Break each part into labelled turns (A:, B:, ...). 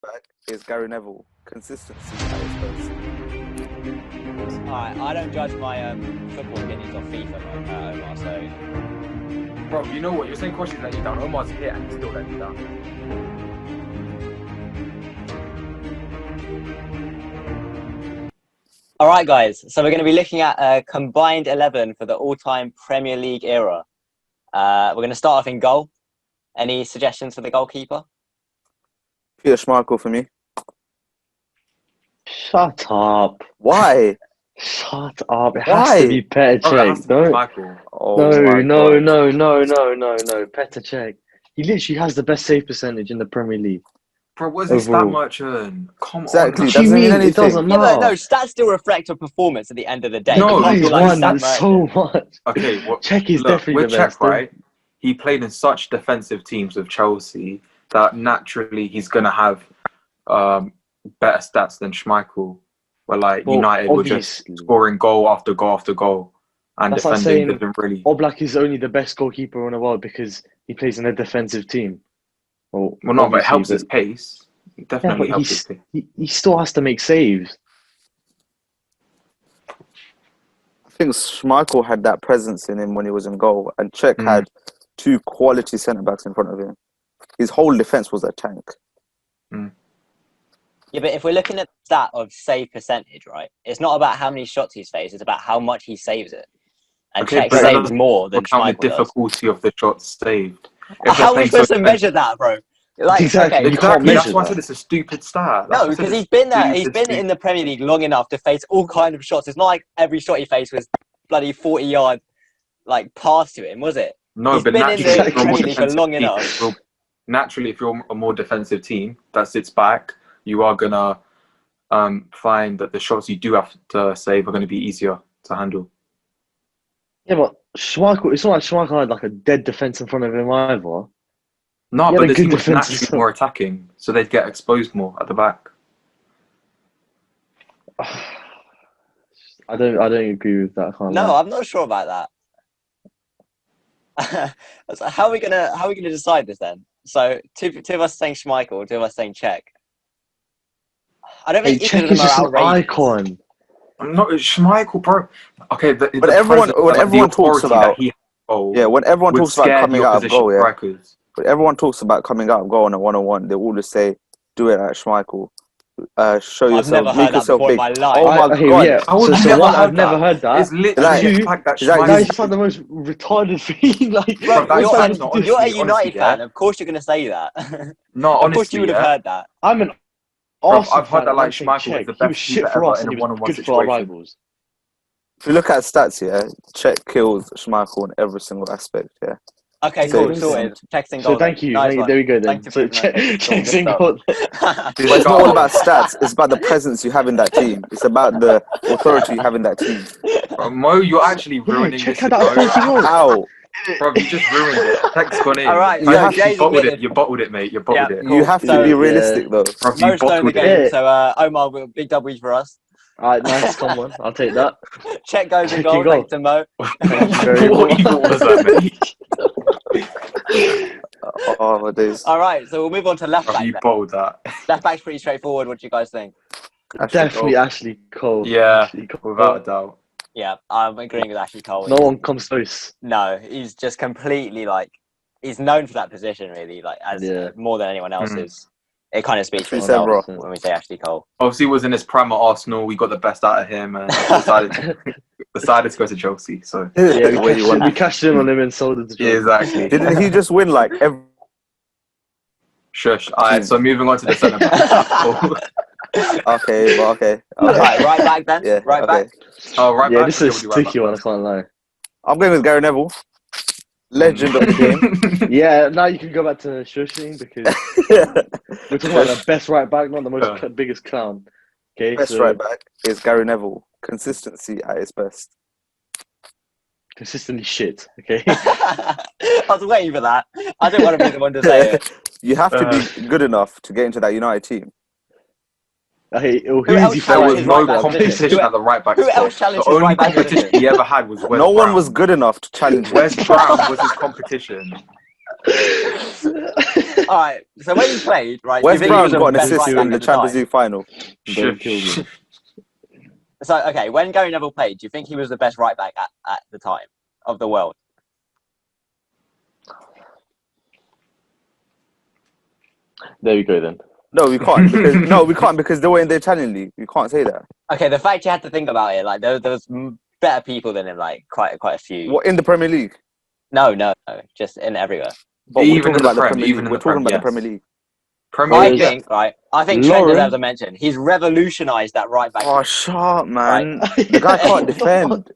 A: back is Gary Neville. Consistency at its best.
B: Alright, I don't judge my football opinions on FIFA, Omar, so...
C: Bro, you know what? You're saying Koshi's let you down. Omar's here and he's still letting you down.
B: Alright, guys, so we're going to be looking at a combined 11 for the all-time Premier League era. We're going to start off in goal. Any suggestions for the goalkeeper?
A: Peter Schmeichel for me.
D: Shut up.
A: Why?
D: Shut up. It
A: Why?
D: has to be Petr
C: Oh, it has
D: Cech.
C: to be
D: Don't.
C: Michael.
A: Oh
D: No,
A: my
D: no,
A: God.
D: no. Petr Cech. He literally has the best save percentage in the Premier League.
C: Bro, what is this
D: Overall.
C: that much? Come
A: Exactly.
C: on.
D: What do you
A: doesn't mean
D: mean?
A: anything.
D: It doesn't
B: Yeah,
D: matter.
B: but no, stats still reflect a performance at the end of the day.
C: No,
B: You can't
D: he's
B: be like
D: won
B: stat
D: so
B: merchant.
D: much.
C: Okay, well,
D: Cech is
C: look,
D: definitely
C: with
D: the best.
C: Cech, right? He played in such defensive teams with Chelsea that naturally he's going to have better stats than Schmeichel, where like
D: Well,
C: United were just
D: obviously.
C: scoring goal after goal after goal, and
D: That's like
C: defending
D: saying
C: didn't really.
D: Oblak is only the best goalkeeper in the world because he plays in a defensive team.
C: Well, no, but it helps his
D: obviously,
C: pace. It
D: yeah,
C: definitely
D: but
C: helps his pace.
D: he still has to make saves.
A: I think Schmeichel had that presence in him when he was in goal, and Cech had two quality centre backs in front of him. His whole defense was a tank.
B: Yeah, but if we're looking at the stat of save percentage, right, it's not about how many shots he's faced, it's about how much he saves it. And
C: Okay,
B: Cech
C: but
B: saves more than
C: Count the
B: Schmeichel does.
C: difficulty of the shots saved. If
B: How
C: they're
B: are we
C: playing
B: supposed
C: so
B: to measure that, bro? Like,
D: Exactly.
B: okay,
D: You can't
C: Exactly, that's
D: measure
C: why I
D: that.
C: said it's a stupid stat.
B: no, because he's been there. He's been in the Premier League long enough to face all kind of shots. It's not like every shot he faced was bloody 40-yard like pass to him, was it?
C: No,
B: He's
C: but
B: been in
C: naturally,
B: the
C: if you're a more
B: Premier League for
C: defensive
B: long
C: team,
B: enough.
C: naturally, if you're a more defensive team that sits back, you are gonna find that the shots you do have to save are going to be easier to handle.
D: Yeah, but Schmeichel, it's not like Schmeichel had like a dead defence in front of him either.
C: No,
D: He had
C: but
D: a
C: the
D: good
C: team was
D: defence
C: naturally
D: as well.
C: more attacking, so they'd get exposed more at the back.
D: I don't agree with that. I can't
B: No,
D: lie.
B: I'm not sure about that. So how are we gonna decide this then? So two of us saying Schmeichel, two of us saying Cech. I don't
D: Hey,
B: think either
D: Cech
B: of
D: is
B: them
D: just
B: are
D: an
B: outrageous.
D: icon.
C: No, it's Schmeichel, bro. Okay,
A: But everyone, when everyone talks about, when everyone
C: would
A: talks about
C: scare
A: coming
C: the
A: out of
C: opposition
A: goal, yeah,
C: strikers.
A: but everyone talks about coming out of goal on a one-on-one. They all just say, "Do it at Schmeichel. Show
B: I've
A: yourself,
B: never
A: make
B: heard that
A: yourself
B: before in
A: big."
B: my life.
A: Oh my
D: Okay,
A: God!
D: yeah.
C: How would you
D: So
C: never
D: one,
C: heard
D: I've never
C: that?
D: heard that.
C: It's literally
A: Like-
C: the
D: Two,
C: fact that
A: is that-
D: That
C: Schmeichel.
D: is just like the most retarded thing. Like,
B: Bro,
C: that is
B: you're,
C: bad, no,
B: you're a
C: honestly,
B: United
C: yeah.
B: fan. Of course you're going to say that.
C: No,
B: Of course
C: honestly,
B: you would have
C: yeah.
B: heard that.
D: I'm an
C: Bro,
D: Arsenal
C: I've heard
D: fan,
C: that
D: and
C: like
D: I'm saying
C: Schmeichel was
D: Cech.
C: the
D: He was
C: best
D: shit
C: keeper
D: for
C: ever
D: us,
C: in
D: and
C: a
D: he was
C: one-on-one
D: good for our
C: situation.
D: rivals.
A: If you look at stats, yeah, Cech kills Schmeichel in every single aspect. Yeah,
B: Okay,
A: So-
B: cool, sorted. Checks and
D: So
B: goals.
D: thank you.
B: Nice
D: Thank you.
B: one.
D: There we go then.
B: Thanks for
D: So
B: proving that case. Cool,
D: checks
B: good
D: and
B: stuff.
D: goals.
A: but it's not all about stats. It's about the presence you have in that team. It's about the authority you have in that team.
C: Bro, Mo, you're actually
D: Yeah,
C: ruining
D: check
C: this.
D: out that
C: You know?
D: authority goal.
A: How?
C: Bro, you just ruined it. Tech's gone in.
B: All right,
A: You
B: so
A: have to-
B: Jay's
C: bottled
B: admitted.
C: it. You bottled it, mate. You bottled
B: Yeah,
C: it.
B: cool.
A: You have to
B: So-
A: be realistic, though.
C: Bro, you
B: Most stone the
C: bottled
B: game.
C: it.
B: So Omar, big W for us.
D: All right, nice. Come on. I'll take that.
B: Check goes and
D: Check
B: goal.
D: your goal.
B: Thanks to Mo.
D: Thank you very
C: What
D: much.
C: even was that, mate?
A: Oh my days.
B: All right, so we'll move on to left
C: Bro,
B: back.
C: you
B: Then.
C: bottled that.
B: Left back's pretty straightforward. What do you guys think?
A: Ashley
D: Definitely
A: Cole.
D: Ashley Cole.
C: Yeah,
D: Ashley Cole.
C: without a doubt.
B: Yeah, I'm agreeing with Ashley Cole.
D: No one comes close.
B: No, he's just completely like he's known for that position really, like as
D: Yeah.
B: more than anyone else is. It kind of speaks for
A: True, Severo.
B: itself when we say Ashley Cole.
C: Obviously, was in his prime at Arsenal. We got the best out of him, and decided to go to Chelsea. So
D: Yeah,
A: Where you want.
D: we cashed in on him and sold it to
C: yeah,
D: Chelsea.
C: exactly.
A: Didn't he just win like every?
C: Shush. All right. So moving on to the centre back.
A: Okay, but okay.
B: Right, right back then.
A: Yeah,
B: right
A: okay.
B: back.
C: Oh, right
D: Yeah,
C: back.
D: this
C: Okay,
D: is a
C: we'll do right
D: sticky
C: back
D: one. I
C: first.
D: can't lie.
A: I'm going with Gary Neville, legend of the game.
D: Yeah, now you can go back to shushing because we're talking about the best right back, not the most biggest clown. Okay,
A: Best
D: so
A: right back is Gary Neville. Consistency at its best.
D: consistently shit. Okay,
B: I was waiting for that. I didn't want to be the one to say it.
A: You have to be good enough to get into that United team.
D: okay. Who
B: else
D: is he
C: There was
B: challenges
C: no
B: right back
C: competition
B: position?
C: at the right back
B: Who
C: spot.
B: else challenges
C: The only
B: right back
C: competition
B: position?
C: he ever had was West
A: No one
C: Brom.
A: was good enough to challenge him.
C: West Brom was his competition.
B: All right. So when he played, right? do you
A: West
B: think he
A: Brown
B: was the
A: got an
B: best
A: assist
B: right back
A: in the
B: at the
A: Champions
B: time?
A: League final.
D: Don't kill me.
B: So okay, when Gary Neville played, do you think he was the best right back at the time of the world?
D: There we go then.
A: No, we can't because they were in the Italian league. You can't say that.
B: Okay, the fact you had to think about it, like there was better people than him, like quite a few.
A: What in the Premier League?
B: No, just in everywhere.
A: But we're
C: Even
A: talking
C: in the
A: about the
C: Prem,
A: Premier
C: even
A: League.
C: in
A: We're
C: the
A: talking
C: Prem,
A: about the
C: yes.
A: Premier League.
C: Premier
B: I
C: League,
B: think Trent
D: Lauren-
B: deserves a mention. He's revolutionised that right back.
A: Oh, shut up, man.
B: Right.
A: The guy can't defend.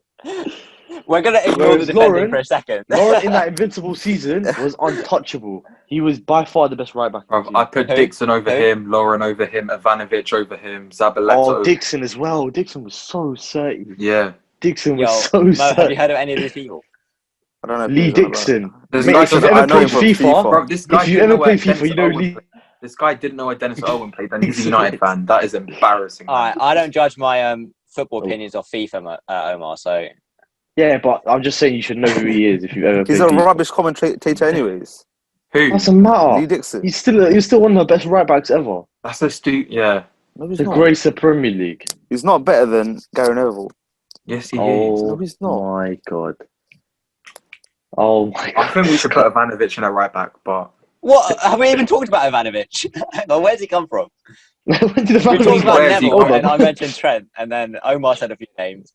B: We're gonna ignore
D: Whereas
B: the defending
D: Lauren-
B: for a second.
D: Lauren in that invincible season was untouchable. He was by far the best right back.
C: Bruv, I put
B: Who?
C: Dixon over
B: Who?
C: him, Lauren over him, Ivanovic over him, Zabaleta
D: Oh,
C: over
D: Dixon as well. Dixon was so certain.
C: Yeah.
D: Dixon was
B: Yo,
D: so
B: Mo,
D: certain.
B: have you heard of any of these people?
A: I don't know. If
D: Lee
A: he's on about-
D: Dixon.
C: This
D: Mate,
C: guy
D: if you've
C: doesn't-
D: ever
A: I know him
D: played
A: from
D: FIFA,
A: FIFA.
C: Bro, this guy
D: if you
C: didn't
D: ever
C: know where
D: played FIFA,
C: Dennis
D: you know
C: Owen
D: Lee.
C: played. This guy didn't know where Dennis Owen played, and he's a United fan. That is embarrassing.
B: All right,
C: Man.
B: I don't judge my football
D: Oh.
B: opinions off FIFA, Omar. So
D: Yeah, but I'm just saying you should know who he is if you've ever
A: He's
D: played
A: a
D: FIFA.
A: rubbish commentator, anyways.
C: Who?
D: Doesn't matter.
A: Lee Dixon.
D: He's still one of the best right backs ever.
C: That's a Yeah.
A: No, he's
D: The
A: not.
D: grace of Premier League.
A: He's not better than Gary Neville.
C: Yes, he is.
D: Oh
A: No, he's not.
D: my god. Oh my
C: I
D: god.
C: think we should put Ivanovic in at right back, but
B: what have we even talked about Ivanovic? Like, where's he come from?
D: When did the
B: We
D: Ivanovic
B: talked about
C: Where's he
B: Neville,
C: from?
B: and I mentioned Trent, and then Omar said a few names.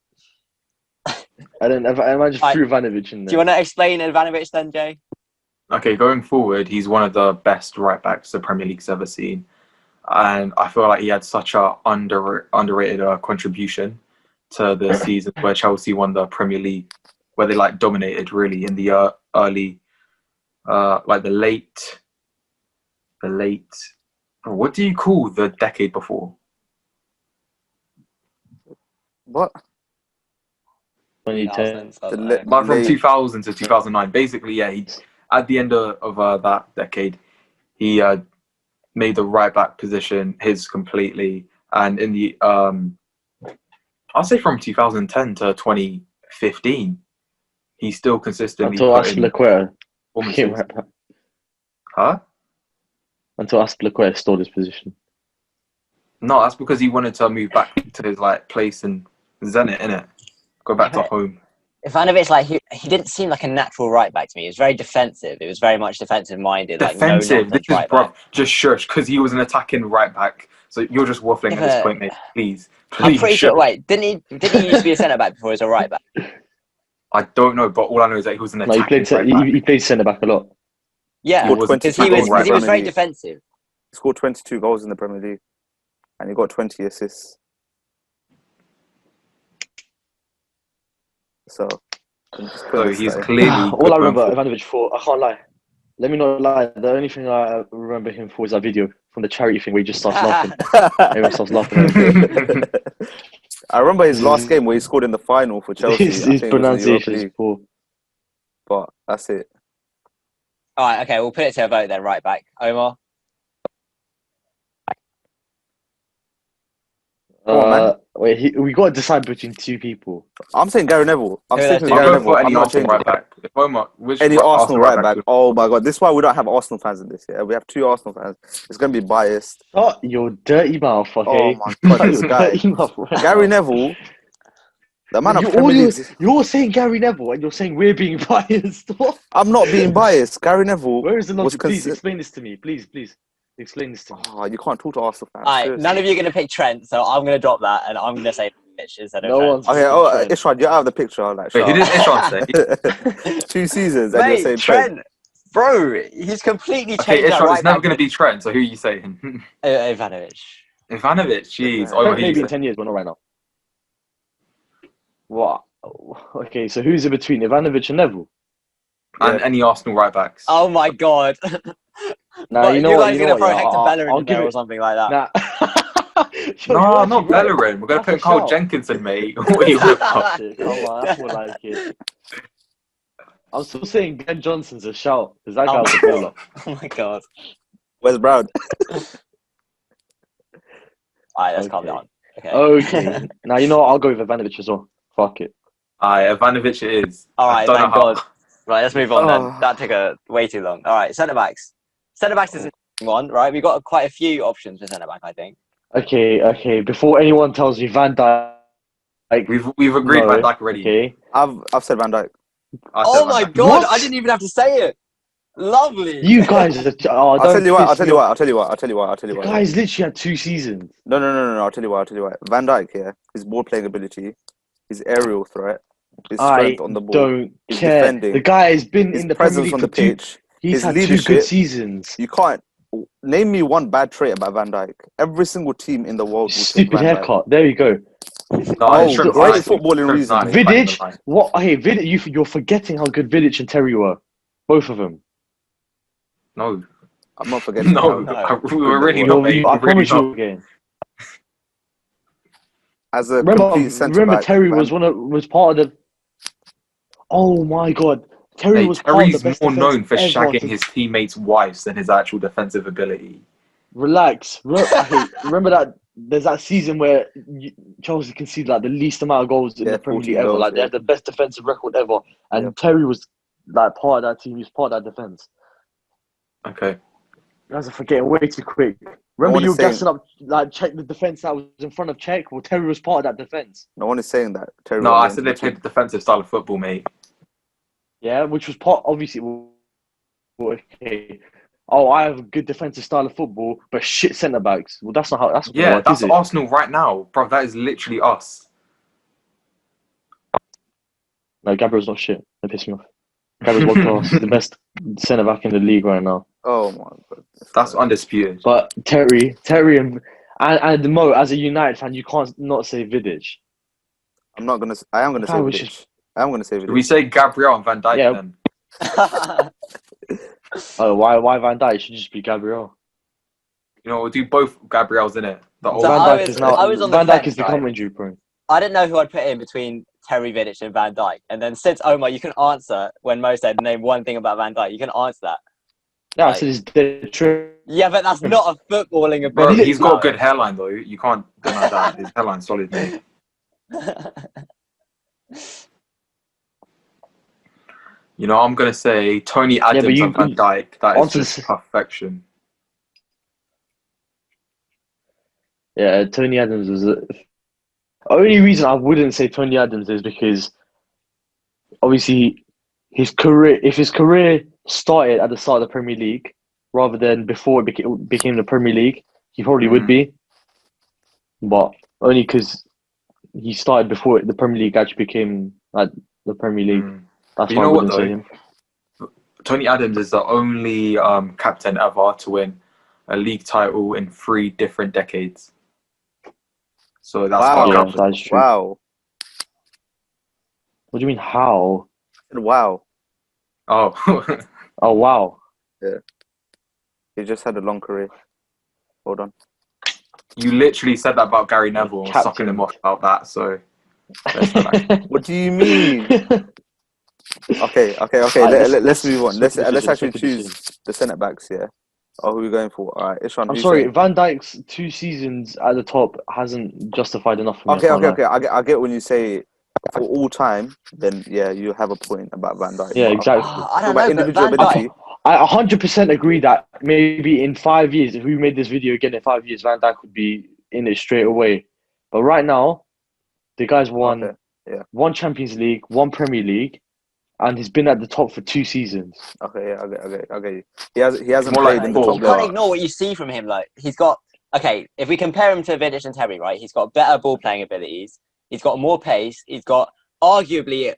D: I imagine
B: I-
D: threw Ivanovic in
B: Do you
D: there.
B: want to explain Ivanovic then, Jay?
C: okay, going forward, he's one of the best right backs the Premier League's ever seen, and I feel like he had such a underrated contribution to the season where Chelsea won the Premier League, where they like dominated really in the early, like the late. What do you call the decade before?
A: What?
D: 2010.
C: Like from
A: Late.
C: 2000 to 2009. Basically, yeah. He, at the end of that decade, he made the right back position his completely, and in the I'll say from 2010 to 2015, he still consistently
D: Until
C: put in
D: Aspilicueta
C: performances.
D: became right back.
C: Huh?
D: Until Aspilicueta stole his position.
C: No, that's because he wanted to move back to his like place in Zenit, innit? Go back to home.
B: Ivanovic, like he didn't seem like a natural right back to me. He was very defensive. It was very much defensive minded.
C: Defensive.
B: Like,
C: This
B: no
C: is
B: right
C: bro.
B: back.
C: Just shush, because he was an attacking right back. So you're just waffling
B: Yeah,
C: at this
B: but-
C: point, mate. Please,
B: I'm
C: please.
B: pretty
C: shush.
B: sure. Wait, didn't he used to be a centre back before he was a right back?
C: I don't know, but all I know is that he was an
D: No,
C: attacking right back.
D: he played centre back a lot.
B: Yeah,
C: He wasn't
B: because he
C: attacking
B: was
C: right back.
B: very defensive.
A: He scored 22 goals in the Premier League, and he got 20 assists. So, I'm just putting
C: So
A: this
C: he's
A: like-
C: clearly
D: All
C: good
D: I
C: going
D: remember
C: forward.
D: Ivanovic for, I can't lie. Let me not lie. The only thing I remember him for is that video from the charity thing where he just starts laughing. Everyone starts laughing at him.
A: I remember his last game where he scored in the final for Chelsea.
D: His
A: I think it was in the Europa
D: pronunciation is
A: League,
D: poor.
A: but that's it.
B: All right, okay, we'll put it to a vote then. Right back, Omar.
A: Come on, man.
D: Wait, we got to decide between two people.
A: I'm saying Gary Neville. I'm
B: Who
A: sticking with
B: that's-
C: I'll
A: Gary
C: go
A: Neville.
C: for
A: I'm
C: any
A: not
C: Arsenal
A: changing.
C: right back. If Omar, which
A: Any Arsenal right back.
C: would-
A: Oh my god, this is why we don't have Arsenal fans in this. Yeah, we have two Arsenal fans. It's gonna be biased.
D: Shut your dirty mouth, okay?
A: Oh my god,
D: Shut
A: this
D: your
A: guy,
D: dirty mouth right
A: Gary
D: now.
A: Neville. The man of
D: You're,
A: Premier League.
D: you're saying Gary Neville and you're saying we're being biased. What?
A: I'm not being biased. Gary Neville.
D: Where is the
A: was
D: logic? Please
A: consi-
D: explain this to me. Please. Explain this to me.
A: Oh, you can't talk to Arsenal fans.
B: All right,
A: seriously.
B: none of you are going to pick Trent, so I'm going to drop that, and I'm going to say Mitch instead of
D: No
B: Trent.
D: one's
A: Okay,
D: Trent.
A: Ishrad, you're out of the picture. Like,
C: Wait, who did
A: shut
C: Ishran say?
A: up. 2 seasons and you're
B: Mate,
A: saying
B: Trent, bro, he's completely
C: Okay,
B: changed that
C: Ishran,
B: right
C: it's never
B: back.
C: going to be Trent, so who are you saying?
B: Ivanovic.
C: Ivanovic, jeez.
A: Trent
C: Omar, who
D: Maybe
C: you
D: in
C: say?
D: 10 years, but not right now. What? Okay, so who's in between Ivanovic and Neville?
C: And any Arsenal right backs.
B: Oh my god.
D: Nah,
B: But
D: you know
B: you
D: what?
B: guys
D: You
B: are
D: know
B: going to
D: what?
B: throw Hector
D: I'll
B: Bellerin in
D: give
B: there or
D: it.
B: something like that.
D: Nah. Yo,
C: No,
D: you're
C: not
D: actually right.
C: Bellerin. We're going to
D: That's
C: put
D: a
C: Carl
D: shout.
C: Jenkinson, mate. What are you on about?
D: Shit, come on, that's more like it. I'm still saying Ben Johnson's a shout because that guy
B: Oh
D: was a
B: my
D: baller.
B: Oh my god.
A: Where's Brown?
B: Alright, let's calm
D: Okay.
B: down. Okay.
D: Okay. Now you know what? I'll go with Ivanovic as well. Fuck it.
C: Aye, Ivanovic it is.
B: Alright,
C: I don't
B: thank
C: know how-
B: God. Right, let's move on then.
A: Oh.
B: That took way too long. All right, centre backs. Centre backs is an interesting one, right? We've got quite a few options for centre back, I think.
D: Okay. Before anyone tells me Van Dijk,
C: We've agreed
D: no,
C: Van Dijk already.
D: Okay.
A: I've said Van Dijk.
C: I said
B: Oh
C: Van
B: my
C: Dijk.
B: god,
D: What?
B: I didn't even have to say it. Lovely.
D: You guys,
A: I'll
D: don't
A: tell you what.
D: piss me off.
A: I'll tell you what.
D: The
A: Yeah.
D: guy's literally had 2 seasons.
A: No. I'll tell you what. Van Dijk, yeah. His ball playing ability, his aerial threat, his strength
D: I
A: on the ball,
D: don't
A: his
D: care.
A: defending,
D: The guy has been
A: his
D: in the Premier
A: presence
D: League
A: on
D: for
A: the pitch,
D: He's
A: his
D: had 2 good
A: leadership.
D: seasons.
A: You can't name me one bad trait about Van Dijk. Every single team in the world will take
D: Stupid
A: Van Dijk.
D: haircut. There you go.
C: No,
A: Oh,
C: it's Shrimp
A: great
C: Eye.
A: footballing
C: Shrimp
A: reason,
C: Eye.
A: mate.
D: Vidic. What? Hey, Vidic. You're forgetting how good Vidic and Terry were. Both of them.
C: No.
A: I'm not forgetting.
C: No.
A: how
C: We were really
A: good
C: not,
A: they
C: mate.
A: were.
D: I
C: We really
D: promise
C: not.
D: you again.
A: As a complete centre
D: Remember
A: back,
D: Terry was part of the. Oh my God, Terry
C: Mate,
D: was part of the
C: Terry's
D: best
C: more
D: defense
C: known for
D: ever.
C: shagging his teammates' wives than his actual defensive ability.
D: Relax. Remember that there's that season where Chelsea conceded like the least amount of goals in
A: Yeah,
D: the Premier
A: 14
D: League ever.
A: goals,
D: Like they
A: yeah.
D: had the best defensive record ever, and
A: Yeah.
D: Terry was like part of that team. He was part of that defense.
C: Okay.
D: You guys are forgetting way too quick.
A: No
D: Remember
A: one
D: you
A: is
D: were
A: saying.
D: gassing up like check the defense that was in front of Czech. Well, Terry was part of that defense.
A: No one is saying that. Terry
C: No,
A: won't
C: I
A: get
C: said
A: into
C: they
A: the
C: played
A: team.
C: the defensive style of football, mate.
D: Yeah, which was part obviously. Okay. Oh, I have a good defensive style of football, but shit centre backs. Well, that's not how that's gonna
C: Yeah,
D: work,
C: that's
D: is it?
C: Arsenal right now, bro. That is literally us.
D: No, Gabriel's not shit. Don't piss me off. Gabriel's world class. He's the best centre back in the league right now.
A: Oh my god.
C: That's undisputed.
D: But Terry, and Mo, as a United fan, you can't not say Vidic.
A: I'm not gonna. I am gonna say
D: That was
A: Vidic. I am gonna say
C: Should we
A: Vidic.
C: say Gabriel and Van Dijk
D: Yeah.
C: then?
D: Oh, why Van Dijk? It should just be Gabriel.
C: You know, we'll do both Gabriels in it. The
B: So
C: old
D: Van
B: I
D: Dijk
B: was-
D: is now.
B: I was on the
D: Van Dijk
B: fence,
D: is the
B: right?
D: commentary prone.
B: I didn't know who I'd put in between Terry Vidic and Van Dijk. And then since Omar, you can answer when Mo said name one thing about Van Dijk. You can answer that.
D: Yeah,
B: Like-
D: I said he's dead true.
B: Yeah, but that's not a footballing
C: Bro,
B: ability.
C: he's got a good hairline though. You can't deny that. His hairline's solid, mate. You know, I'm gonna say Tony
D: but
C: Adams
D: you-
C: and Van Dijk. That is
D: onto
C: just
D: the-
C: perfection.
D: Yeah, Tony Adams was. Only reason I wouldn't say Tony Adams is because obviously his career. If his career started at the start of the Premier League rather than before it became the Premier League, he probably would be. But only because he started before the Premier League actually became like the Premier League. That's
C: You
D: why I
C: know what,
D: wouldn't say
C: though?
D: him.
C: Tony Adams is the only captain ever to win a league title in 3 different decades. So that's
A: Wow.
C: quite
D: Yeah,
C: captain.
D: that's true.
A: Wow.
D: What do you mean? How?
A: Wow.
C: Oh,
D: Oh wow!
A: He just had a long career. Hold on.
C: you literally said that about Gary Neville and
D: Captain.
C: sucking him off about that. So let's relax.
A: What do you mean? Okay. Let's move on. Let's actually choose the centre backs. Yeah. Oh, who are we going for? All right, Ishan.
D: I'm
A: who you
D: sorry,
A: saying?
D: Van Dijk's 2 seasons at the top hasn't justified enough for me.
A: Okay. I get when you say for all time. Then yeah, you have a point about Van Dijk.
D: Yeah,
A: But
D: exactly.
B: I don't
A: about
B: know, but
A: individual
B: Van
A: ability.
B: Dijk.
D: I 100% agree that maybe in 5 years, if we made this video again in 5 years, Van Dijk would be in it straight away. But right now, the guy's won
A: Okay, yeah.
D: 1 Champions League, 1 Premier League, and he's been at the top for 2 seasons.
A: Okay, yeah, I get you. He hasn't
C: More
A: played
C: like
A: in the
C: four,
A: top
B: You
C: but-
B: can't
A: level.
B: ignore what you see from him. Like he's got if we compare him to Vidic and Terry, right? He's got better ball playing abilities. He's got more pace. He's got arguably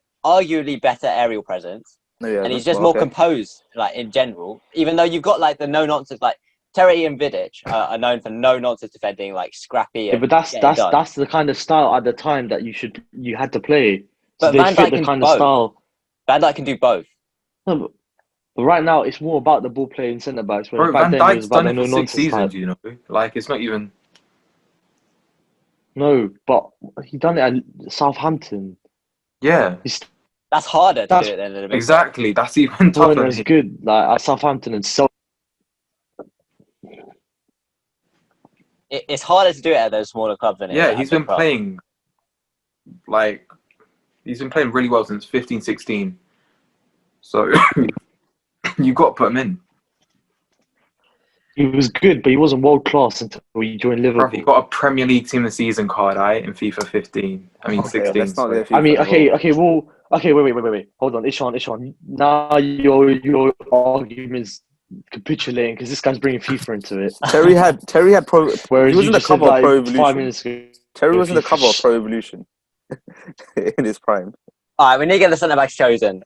B: better aerial presence,
A: No, yeah,
B: and he's
A: well,
B: just more
A: okay.
B: composed, like in general. Even though you've got like the no nonsense, like Terry and Vidic are known for no nonsense defending, like scrappy.
D: Yeah,
B: And
D: but that's
B: getting done.
D: that's the kind of style at the time that you had to play. So
B: But
D: they
B: Van
D: fit
B: Dijk
D: the
B: can
D: kind
B: do
D: of
B: both.
D: style.
B: Van Dijk can do both.
D: No, but right now, it's more about the ball playing centre backs.
C: Bro,
D: Back
C: Van
D: then, it was
C: Dijk's
D: about
C: done
D: the
C: it
D: no
C: for 6
D: nonsense
C: seasons.
D: type.
C: You know, like it's not even.
D: No, but he done it at Southampton.
C: Yeah,
B: That's harder to
D: That's
B: do it than a big
C: exactly. That's even
D: Weren't
C: tougher.
D: as
C: mate.
D: good like at Southampton and so.
B: It's harder to do it at those smaller clubs than it is
C: Yeah,
B: at a
C: he's
B: big
C: been
B: club.
C: playing he's been playing really well since 15, 16. So you got to put him in.
D: He was good, but he wasn't world class until he joined
C: Bro,
D: Liverpool.
C: he got a Premier League Team of the Season card, in FIFA 15. I mean,
A: Okay,
C: 16.
A: let's not
C: Sorry.
A: get FIFA
D: I mean,
A: involved.
D: wait. Hold on, Ishan. Now your argument's capitulating because this guy's bringing FIFA into it.
A: Terry had Pro.
D: Whereas
A: He was
D: you
A: in the
D: just said
A: cover of Pro
D: like 5
A: Evolution.
D: minutes ago.
A: Terry was in the
D: FIFA.
A: cover of Pro Evolution in his prime.
B: All right, we need to get the centre backs chosen.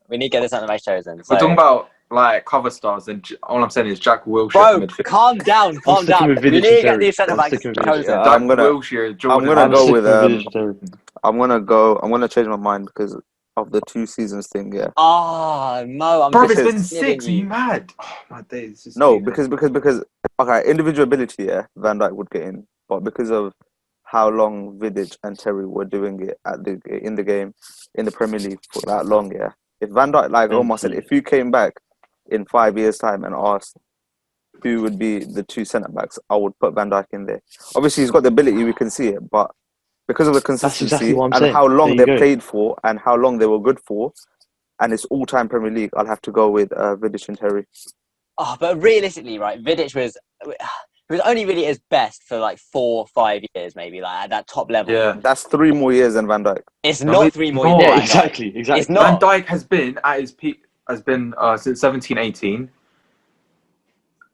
B: So,
C: We're talking about like cover stars, and all I'm saying is Jack Wilshere.
B: bro,
C: midfield.
B: calm down.
D: I'm sticking with
B: We
D: Vidic
B: need
D: and
B: to get
D: Terry.
B: these centre
D: I'm
B: backs
D: sticking with Vidic.
B: chosen.
A: Yeah,
C: Jack
A: I'm gonna-
C: Wilshere, Jordan.
A: gonna
D: I'm
A: go
D: sticking
A: with,
D: Vidic and Terry.
A: I'm gonna change my mind because of the 2 seasons thing. Yeah.
B: Oh, Mo, I'm
C: Bro, it's
A: because-
C: been
B: disappointed in
C: 6. Are you
B: you.
C: mad? Oh my days. Just
A: No,
C: been-
A: because okay, individual ability, yeah, Van Dijk would get in, but because of how long Vidic and Terry were doing it in the game in the Premier League for that long, yeah. If Van Dijk, like Omar said, if you came back in 5 years' time and asked who would be the 2 centre backs, I would put Van Dijk in there. Obviously, he's got the ability; we can see it, but because of the consistency
D: exactly what I'm
A: and
D: saying.
A: how long
D: There
A: they
D: you go.
A: played for and how long they were good for, and it's all-time Premier League, I'll have to go with Vidic and Terry.
B: Oh, but realistically, right, Vidic was he was only really his best for like 4 or 5 years, maybe, like at that top level.
C: Yeah.
A: That's 3 more years than Van Dijk.
B: It's
C: No,
B: not
C: it's
B: 3 more
C: not.
B: years.
D: Yeah,
B: Van Dijk.
D: exactly.
B: It's
C: Van
B: not.
C: Dijk has been at his peak, since 17-18,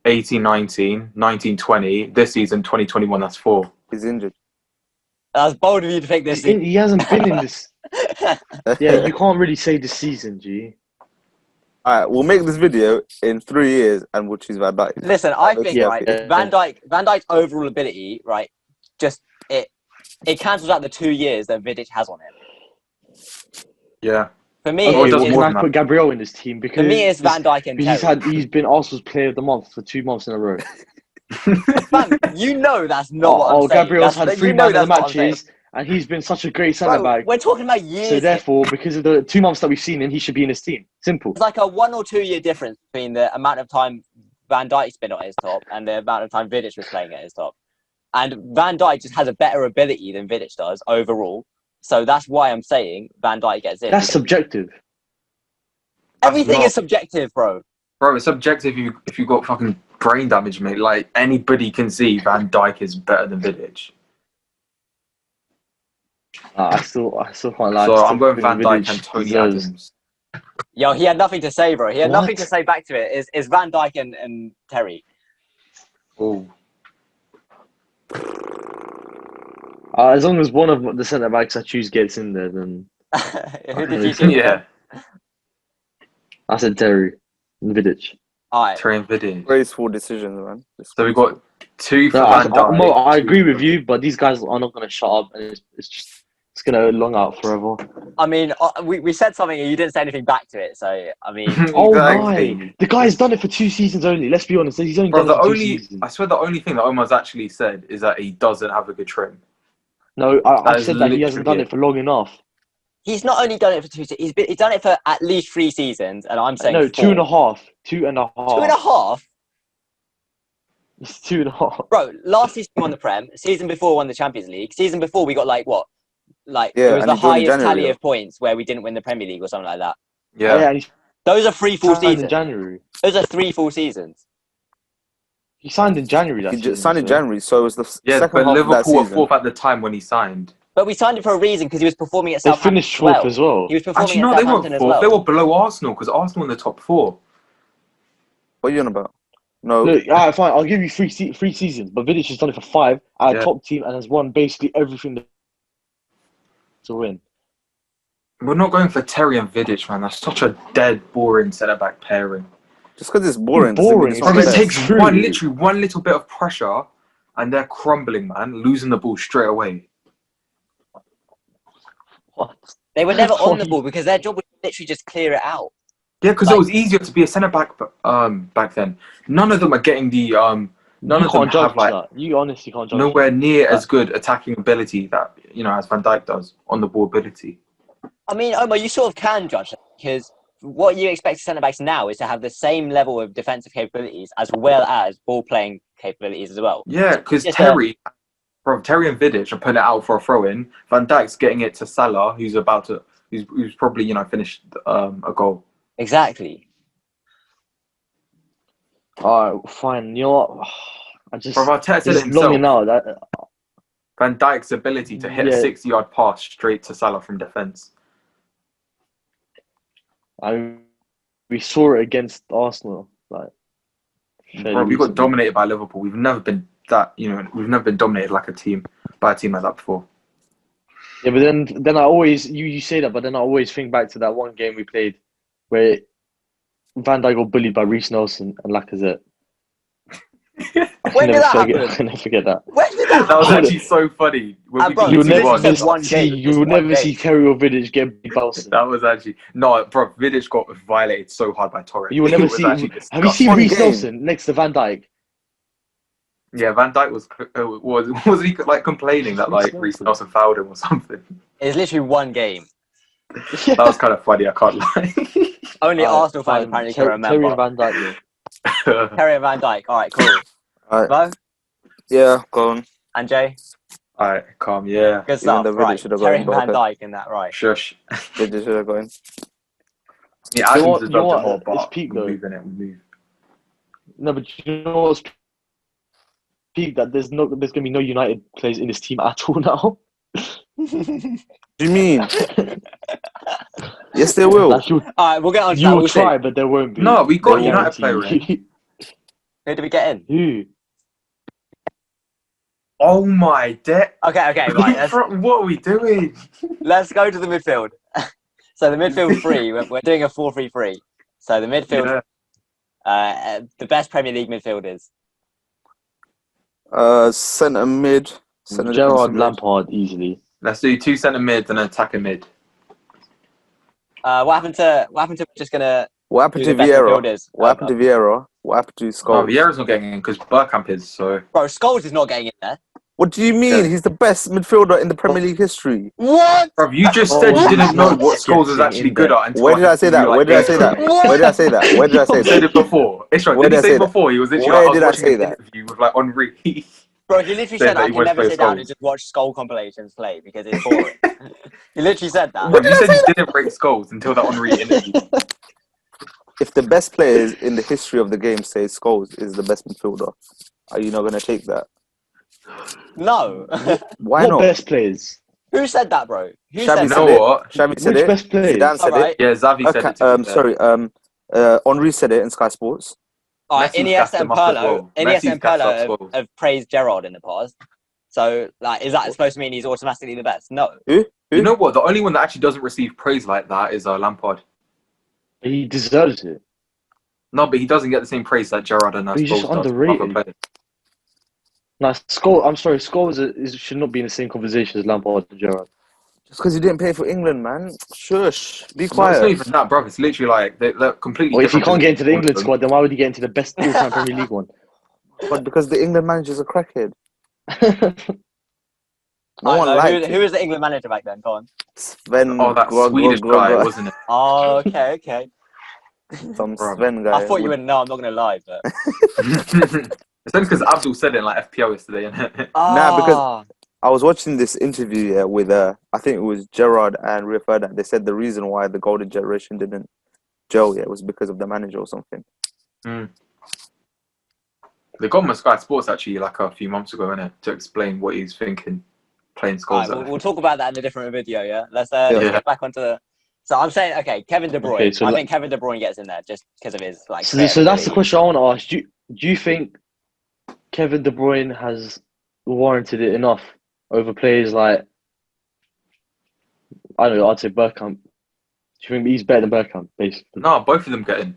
C: 18-19, 19-20. This season, 2021, that's 4.
A: He's injured.
B: That was bold of you to pick this.
D: He hasn't been in this. Yeah, you can't really say this season, G.
A: All right, we'll make this video in 3 years and we'll choose Van Dijk.
B: Listen, I think
D: Yeah,
B: right,
D: yeah.
B: Van Dijk's overall ability, right, just it cancels out the 2 years that Vidic has on him.
C: Yeah.
B: For me,
C: Oh, it
D: Okay,
C: does
D: well,
C: more
D: can
C: than
D: I put Gabriel in this team because
B: for me, it's Van Dijk and Terry.
D: he's been Arsenal's Player of the Month for 2 months in a row.
B: Fam, you know that's not what I'm saying.
D: Gabriel's had 3 man of the
B: that's what I'm saying.
D: matches, and he's been such a great centre
B: Bro,
D: back.
B: we're talking about years.
D: So therefore, because of the 2 months that we've seen him, he should be in his team. Simple.
B: It's like a 1 or 2 year difference between the amount of time Van Dijk's been at his top and the amount of time Vidic was playing at his top. And Van Dijk just has a better ability than Vidic does overall. So that's why I'm saying Van Dijk gets in.
D: That's subjective.
B: Everything
C: not-
B: is subjective, bro.
C: Bro, it's subjective if you got fucking brain damage, mate. Like, anybody can see Van Dijk is better than Vidic.
D: I still can't lie.
C: So
D: I
C: I'm
D: still
C: going Van
D: think
C: Dijk
D: Vidic
C: and Tony
D: deserves-
C: Adams.
B: Yo, he had nothing to say, bro. He had
D: What?
B: nothing to say back to it. Is Van Dijk and Terry.
C: Oh,
D: As long as one of the centre backs I choose gets in there, then
B: Who did you choose?
C: yeah.
D: I said Terry and Vidic.
B: Alright.
C: Terry and Vidic.
A: Graceful decisions, man.
C: So we've got 2 for
D: No,
C: Van Dijk.
D: Mo, I
C: 2
D: agree with
C: for-
D: you, but these guys are not going to shut up, and it's going to long out forever.
B: I mean, we said something and you didn't say anything back to it. So, I mean,
D: Oh
C: Exactly.
D: my! The guy's done it for 2 seasons only. Let's be honest. He's only
C: Bro,
D: done it
C: the
D: for 2
C: only
D: seasons.
C: I swear the only thing that Omar's actually said is that he doesn't have a good trim.
D: No,
C: That
D: I've
C: is
D: said that he hasn't done
C: literally
D: it for long enough.
B: he's not only done it for 2 seasons, he's done it for at least 3 seasons. And I'm saying
D: No,
B: 4.
D: 2.5. 2.5.
B: 2.5?
D: It's 2.5.
B: Bro, last season we won the Prem. Season before won the Champions League. Season before we got like what? Like
A: Yeah,
B: it was
A: and
B: the
A: he joined in
B: highest
A: January,
B: tally
A: though.
B: of points where we didn't win the Premier League or something like that.
C: Yeah.
D: And he
B: Those are 3 full
D: signed in
B: seasons.
D: January.
B: Those are 3 full seasons.
D: He signed in January. That
A: He
D: season,
A: just signed in
D: so-
A: January, so it was the
C: Yeah,
A: second
C: but
A: half of that
C: Liverpool were
A: season.
C: 4th at the time when he signed.
B: But we signed him for a reason because he was performing at
D: They
B: Southampton
D: finished
B: as well.
D: 4th as well.
B: He was performing
C: Actually,
B: at
C: no, they weren't
B: Southampton as
C: 4th.
B: well.
C: They were below Arsenal because Arsenal in the top 4.
A: What are you on about? No,
D: Look, alright, fine. I'll give you 3 seasons, but Vidic has done it for 5 at a
C: Yeah.
D: top team and has won basically everything to win.
C: We're not going for Terry and Vidic, man. That's such a dead, boring centre-back pairing.
A: just because it's boring.
D: Boring,
A: doesn't mean
D: it's
A: it's not
C: Bro, it
D: That's
A: fair.
C: takes
D: true.
C: one little bit of pressure, and they're crumbling, man. Losing the ball straight away.
D: What?
B: They were never on the
D: What?
B: ball because their job was literally just clear it out.
C: Yeah, because
B: Like-
C: it was easier to be a centre-back back then. None of them are getting the None
D: You
C: of them
D: can't judge
C: have like
D: that. You honestly can't judge
C: nowhere
D: that.
C: near as good attacking ability that as Van Dijk does on the ball ability.
B: I mean, Omar, you sort of can judge that because what you expect centre backs now is to have the same level of defensive capabilities as well as ball playing capabilities as well.
C: Yeah, because
B: Yes,
C: Terry and Vidic are putting it out for a throw in. Van Dijk's getting it to Salah, who's probably finished a goal.
B: Exactly.
D: Alright, fine. You know what? I just
C: From Arteta said
D: this
C: it
D: is long
C: himself.
D: now. That
C: Van Dijk's ability to hit a
D: yeah,
C: 60-yard pass straight to Salah from defence.
D: we saw it against Arsenal. Like fairly
C: Bro, we got
D: recently.
C: dominated by Liverpool. We've never been dominated like a team by a team like that before.
D: Yeah, but then I always you say that, but then I always think back to that one game we played where Van Dijk got bullied by Reece Nelson and Lacazette. I
B: When
D: can
B: did
D: never
B: that
D: forget.
B: happen?
D: I can never forget that.
B: When did that
C: That was
B: happen?
C: actually so funny. When we
B: bro,
C: beat
D: You
B: you literally
C: 2-1.
B: said one game.
D: see.
B: Just
D: You would
B: one
D: never
B: game.
D: see Terry or Vidic get beat by Nelson.
C: That was actually no, bro. Vidic got violated so hard by Torres.
D: You will
C: It
D: never
C: was
D: see.
C: actually
D: Have you
C: disgusting.
D: seen
A: One
D: Reece
A: game.
D: Nelson next to Van Dijk?
C: Yeah, Van Dijk was he like complaining that like Reece Nelson fouled him or something?
B: It's literally one game.
C: That was kind of funny. I can't lie.
B: Only Arsenal fans
D: Fine.
B: apparently can
D: Terry
B: remember.
D: and Van Dijk. Though.
B: Terry and Van Dijk. All right, cool.
A: Alright.
B: Mo
A: Yeah, go on.
B: and Jay.
C: All right, calm. Yeah,
B: Good
A: Even
B: stuff.
A: though Vidic
B: Right.
A: should have
B: Terry
A: gone,
B: and
A: but
B: Van
A: okay.
B: Dijk in that. Right.
C: shush.
A: Vidic should have gone.
C: Yeah,
D: You know
C: Adams
D: what-
C: deserved
D: you know
C: it
D: what?
C: more,
D: It's
C: but
D: peak,
C: we
D: though.
C: move in it. We move.
D: No, but you know what's peak? That there's gonna be no United players in this team at all now.
A: What do you mean? Yes, they will.
D: Like
B: All right, we'll get on to
D: you
B: that.
D: will
B: We'll
D: try,
B: see.
D: but there won't be.
C: No, we got
D: I
C: United
D: guarantee
C: player in.
D: you.
B: Who did we get in?
D: Who?
C: Oh my day!
B: Okay, right.
C: What are we doing?
B: Let's go to the midfield. So the midfield three, we're doing a 4-3-3. So the midfield, the best Premier League midfielders.
A: Centre mid. Centre
D: Gerard
A: defensive mid.
D: Lampard easily.
C: Let's do 2 centre mids and an attacker mid.
B: What happened to just gonna
A: What happened
B: do
A: to
B: the best
A: Vieira?
B: midfielders?
A: What happened to Vieira? What happened to
C: Oh,
A: Scholes?
C: Vieira's not getting in because Bergkamp is. So
B: Bro, Scholes is not getting in there.
A: What do you mean?
C: Yeah.
A: He's the best midfielder in the Premier League history.
B: What?
C: bro, you just
D: Oh,
C: said you
D: he's
C: didn't know
D: not
C: what Scholes was
D: getting
C: actually
D: in
C: good
D: there.
C: at until
A: Where did I
C: just
A: say
C: threw
A: that?
C: you,
A: Where
C: like,
A: did I
C: eight
A: say that?
C: minutes.
A: Where did I say that? Where did I say
C: You said
A: that?
C: it before. Ishra,
A: Where
C: did he
A: did I
C: say
A: say
C: it
A: that?
C: before? He was literally
A: Where
C: like, I was
A: did I
C: watching
A: say
C: an
A: that?
C: interview with like Henri.
B: Bro, he literally
C: Said
B: said
C: that
B: I
C: he
B: can
C: wants to
B: never
C: play
B: sit down and
C: Scholes.
B: just watch Skull compilations play because it's boring. He literally said that.
C: Bro, you said you didn't rate Scholes until that Henri interview.
A: If the best players in the history of the game say Scholes is the best midfielder, are you not going to take that?
B: No.
A: Why
D: What
A: not?
D: best players?
B: Who said that, bro? Who
A: Xavi
B: said
C: You
A: said
C: know
B: that?
A: it.
C: what?
A: Xavi said
D: Which
A: it.
D: best players?
A: Zidane said
B: Alright.
A: it.
C: Yeah, Xavi said it to be fair.
A: Sorry. Henri said it in Sky Sports.
B: Alright,
C: Messi's
B: Iniesta
C: gassed
B: and
C: him up as
B: Pirlo.
C: well.
B: Iniesta
C: Messi's
B: and
C: gassed up
B: Pirlo
C: Scholes.
B: have praised Gerrard in the past. So, like, is that supposed to mean he's automatically the best? No.
A: Who?
C: You know what? The only one that actually doesn't receive praise like that is Lampard.
D: He deserves it.
C: No, but he doesn't get the same praise that Gerrard and
D: But he's just
C: Scholes does.
D: underrated.
C: Other players.
D: Nah, Scholes. I'm sorry, Scholes should not be in the same conversation as Lampard and Gerrard.
A: Just because you didn't play for England, man. Shush. Be
C: No, it's
A: quiet.
C: not even that, bro. It's literally like they're completely
D: Or if he
C: different.
D: can't get into the
C: all of
D: England
C: them.
D: squad, then why would he get into the best all-time Premier League one?
A: But because the England manager's a crackhead. No
B: Alright,
A: one
B: so
A: liked
B: who
A: it.
B: was the England manager back then? Go on.
A: Sven.
C: Oh, that Swedish guy, wasn't it?
B: Oh, okay.
A: Some
C: Bro.
A: Sven guy.
B: I thought you wouldn't know. I'm not going to lie, but.
C: It's only because Abdul said it in like FPL yesterday, innit?
A: Nah, because I was watching this interview with I think it was Gerard and Rio Ferdinand. They said the reason why the golden generation didn't gel yet was because of the manager or something.
C: They got him on Sky Sports actually like a few months ago, innit? To explain what he's thinking playing Scholes.
B: Alright, we'll talk about that in a different video, yeah? Let's
C: Yeah.
B: get back onto the... So I'm saying, okay, Kevin De Bruyne.
D: Okay, so
B: I think Kevin De Bruyne gets in there just because of his, like...
D: So that's the question I want to ask. Do you think Kevin De Bruyne has warranted it enough over players like, I don't know, I'd say Bergkamp? Do you think he's better than Bergkamp, basically?
C: No, both of them get in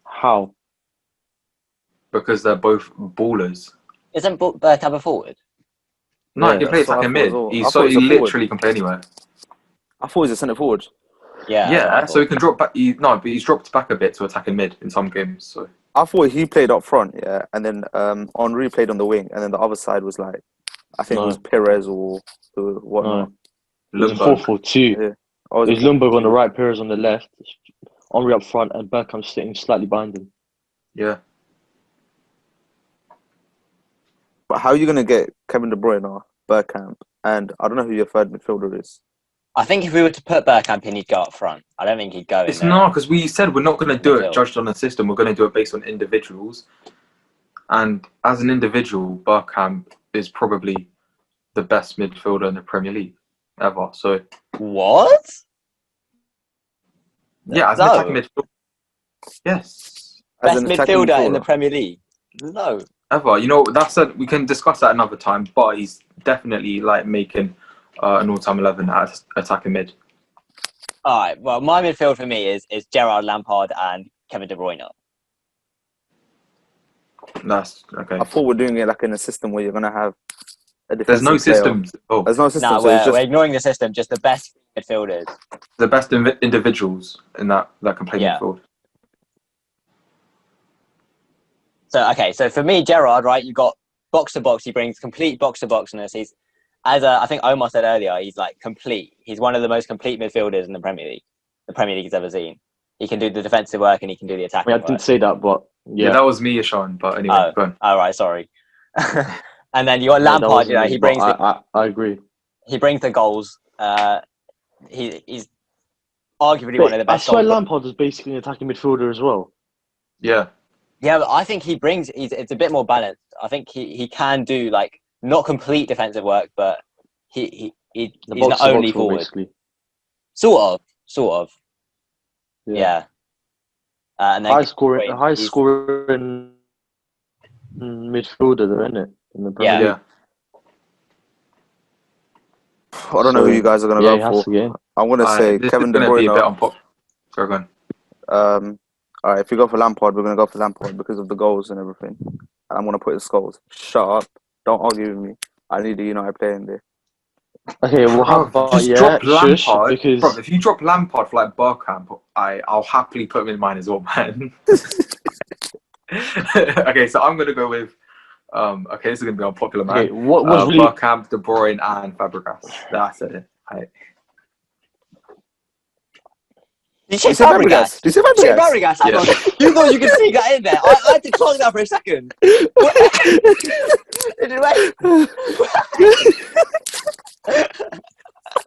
D: How?
C: because they're both ballers.
B: Isn't Bergkamp a forward?
C: No,
D: Yeah,
C: he can play
A: that's what I
C: attacking
A: thought as
C: mid.
A: well. I
C: He's
A: thought
C: he
A: he's a forward.
C: literally can play anywhere.
A: I thought he was a centre forward.
B: Yeah.
C: Yeah, so he can drop back. But he's dropped back a bit to attacking mid in some games. So
A: I thought he played up front, yeah, and then Henri played on the wing, and then the other side was like, I think it was Perez or whatnot.
D: No. It was a
C: Lundberg.
D: 4-4-2.
A: Yeah.
D: It was Lundberg on the right, Perez on the left, Henri up front, and Bergkamp sitting slightly behind him.
C: Yeah,
A: But how are you going to get Kevin De Bruyne or Bergkamp? And I don't know who your third midfielder is.
B: I think if we were to put Bergkamp in, he'd go up front. I don't think he'd go in
C: It's
B: there.
C: not, because we said we're not going to do it
B: Midfield.
C: judged on a system. We're going to do it based on individuals. And as an individual, Bergkamp is probably the best midfielder in the Premier League ever. So
B: What?
C: yeah, as an
B: No.
C: attacking midfielder, yes,
A: As
B: Best
A: an attacking
B: midfielder in the
A: midfielder.
B: Premier League? No.
C: ever. You know, we can discuss that another time. But he's definitely like making an all-time 11 at attacking mid.
B: All right. Well, my midfield for me is Gerrard, Lampard, and Kevin De Bruyne.
C: That's okay.
A: I thought we're doing it like in a system where you're gonna have a
C: There's
A: defensive
C: no
A: player.
C: systems. Oh,
A: There's no system.
B: No,
A: so it's
B: we're
A: just
B: ignoring the system. Just the best midfielders.
C: the best individuals in that can play
B: Yeah.
C: midfield.
B: So okay. So for me, Gerrard, right? You've got box to box. He brings complete box to boxness. He's I think Omar said earlier. He's like complete. He's one of the most complete midfielders in the Premier League. The Premier League has ever seen. He can do the defensive work and he can do the
D: I
B: attacking
D: mean, I
B: work.
D: didn't say that, but
C: Yeah,
D: yeah.
C: that was me, Sean. But anyway, go on.
B: All right, sorry. And then you got
D: No, that
B: Lampard.
D: wasn't
B: You know,
D: me,
B: he
D: but
B: brings
D: I agree.
B: he brings the goals. He's arguably one of the
D: But I
B: best
D: swear
B: goals.
D: Lampard was basically an attacking midfielder as well.
C: Yeah,
B: Yeah, but I think he brings. It's a bit more balanced. I think he can do like not complete defensive work, but he's
D: The
B: not
D: box to
B: only
D: box role,
B: forward.
D: basically.
B: Sort of. Yeah. And then
D: High scoring
B: he's-
D: midfielder, though, isn't it? In the Premier
B: Yeah.
D: League.
C: yeah.
A: I don't know who you guys are gonna
D: Yeah, he
A: go
D: has
A: for.
D: to get in.
A: I'm gonna say
C: This
A: Kevin
C: is
A: De
C: going to be a bit
A: Bruyne.
C: unpopular. Sorry, go on.
A: All right, if you go for Lampard, we're gonna go for Lampard because of the goals and everything. And I'm gonna put his goals. Shut up! Don't argue with me. I need a United player in there.
D: Okay, well, how
C: Bro,
D: about
C: just drop
D: shush,
C: Lampard.
D: because
C: Bro, if you drop Lampard for like Bergkamp, I'll happily put him in mine as well, man. Okay, so I'm gonna go with okay, this is gonna be unpopular, man.
D: okay, what was really
C: Bergkamp, De Bruyne, and Fabregas. That's it.
B: Did you
A: You
B: say
A: say
B: Fabregas?
A: Fabregas? Did you say
B: Did you say
A: Fabregas?
B: Fabregas? Hang
C: Yeah.
B: on. You thought you could sneak that in there? I had to close that for a second.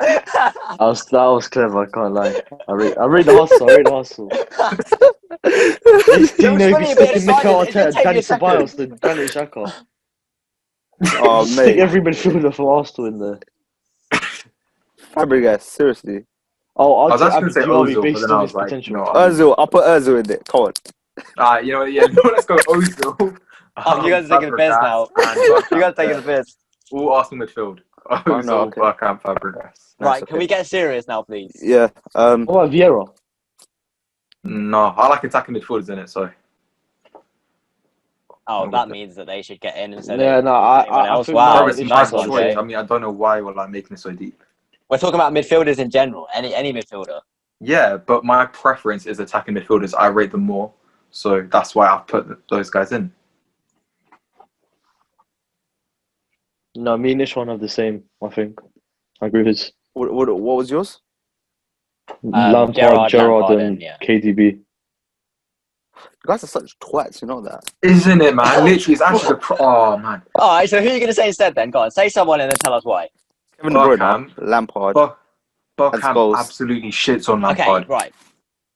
D: that was clever, I can't lie. I read the hustle. Next thing you know,
B: funny,
D: you're
B: but
D: sticking
B: it
D: Mikel
B: decided- it did
D: Arteta,
B: take me
D: Danny
B: a second.
D: Ceballos, and Granit Xhaka.
A: Oh
D: Stick
A: mate,
D: every midfielder for Arsenal in there.
A: Fabregas. Seriously,
D: Oh,
C: I was
D: I'll
C: actually
D: take
C: gonna say
D: Diaby
C: Ozil, but
D: based
C: then
D: on
C: I
D: his
C: was like,
D: potential.
C: no.
A: Ozil. I'll put Ozil in there. Come on.
C: You know, yeah, no, let's go Ozil.
B: Oh, you guys are taking the piss
C: Fabregas,
B: now.
C: and
B: You
C: Bergkamp,
B: guys are taking the
C: yeah.
B: piss.
C: All Arsenal midfield.
A: Oh, no,
C: Ozil,
A: okay.
C: Bergkamp, Fabregas.
B: Right,
A: okay.
B: can we get serious now, please?
A: Yeah.
D: What about Vieira?
C: No, I like attacking midfielders in it, so.
B: Oh,
C: No,
B: that
C: we-
B: means that they should get in instead
D: Yeah,
B: of
D: no,
B: anyone
D: I
B: else.
D: think
B: Wow,
C: Bro,
D: my
C: it's a
B: nice
C: nice
B: one,
C: choice.
B: Jay.
C: I mean, I don't know why we're like making it so deep.
B: We're talking about midfielders in general. Any midfielder.
C: Yeah, but my preference is attacking midfielders. I rate them more, so that's why I've put those guys in.
D: No, me and Ishwan have the same, I think. I agree with his.
A: What was yours?
D: Lampard,
B: Gerrard, Lampard,
D: and
B: and, yeah.
D: KDB.
A: You guys are such twats. You know that.
C: Isn't it, man? Literally, it's actually oh man.
B: All right, so who are you going to say instead then? Go on, say someone and then tell us why.
A: Kevin De Bruyne,
C: Bergkamp.
A: Lampard.
C: Bergkamp
A: Scholes.
C: absolutely shits on
B: Okay,
C: Lampard.
B: right.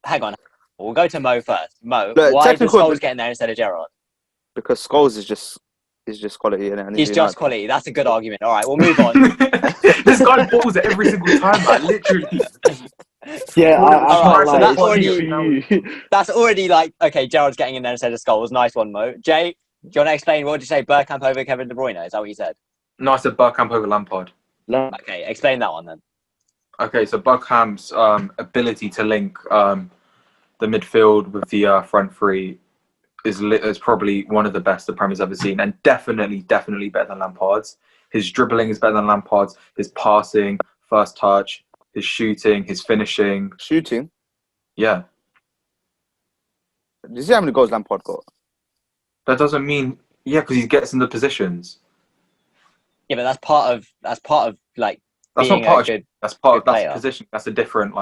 B: Hang on. We'll go to Mo first. Mo,
A: Look,
B: why does
A: technical-
B: Scholes get in there instead of Gerrard?
A: Because Scholes is just quality, innit? And
B: He's
A: United.
B: just quality. That's a good argument. All right, we'll move on.
C: This guy balls it every single time, man. Literally.
D: Yeah, I
B: Alright,
D: can't
B: so
D: lie.
B: that's
D: It's
B: already-
D: for you.
B: That's already like, okay, Gerrard's getting in there instead of Scholes. Nice one, Mo. Jay, do you want to explain? What did you say? Bergkamp over Kevin De Bruyne? Is that what you said?
C: No, I said Bergkamp over Lampard.
B: Okay, explain that one then.
C: Okay, so Bergkamp's ability to link the midfield with the front three is probably one of the best the Premier's ever seen, and definitely better than Lampard's. His dribbling is better than Lampard's. His passing, first touch, his shooting, his finishing.
A: Shooting.
C: Yeah,
A: Did you see how many goals Lampard got?
C: that doesn't mean because he gets in the positions.
B: Yeah, but that's part of like
C: That's
B: being
C: not part
B: a
C: of.
B: good.
C: That's part.
B: good
C: That's
B: player.
C: position. That's a different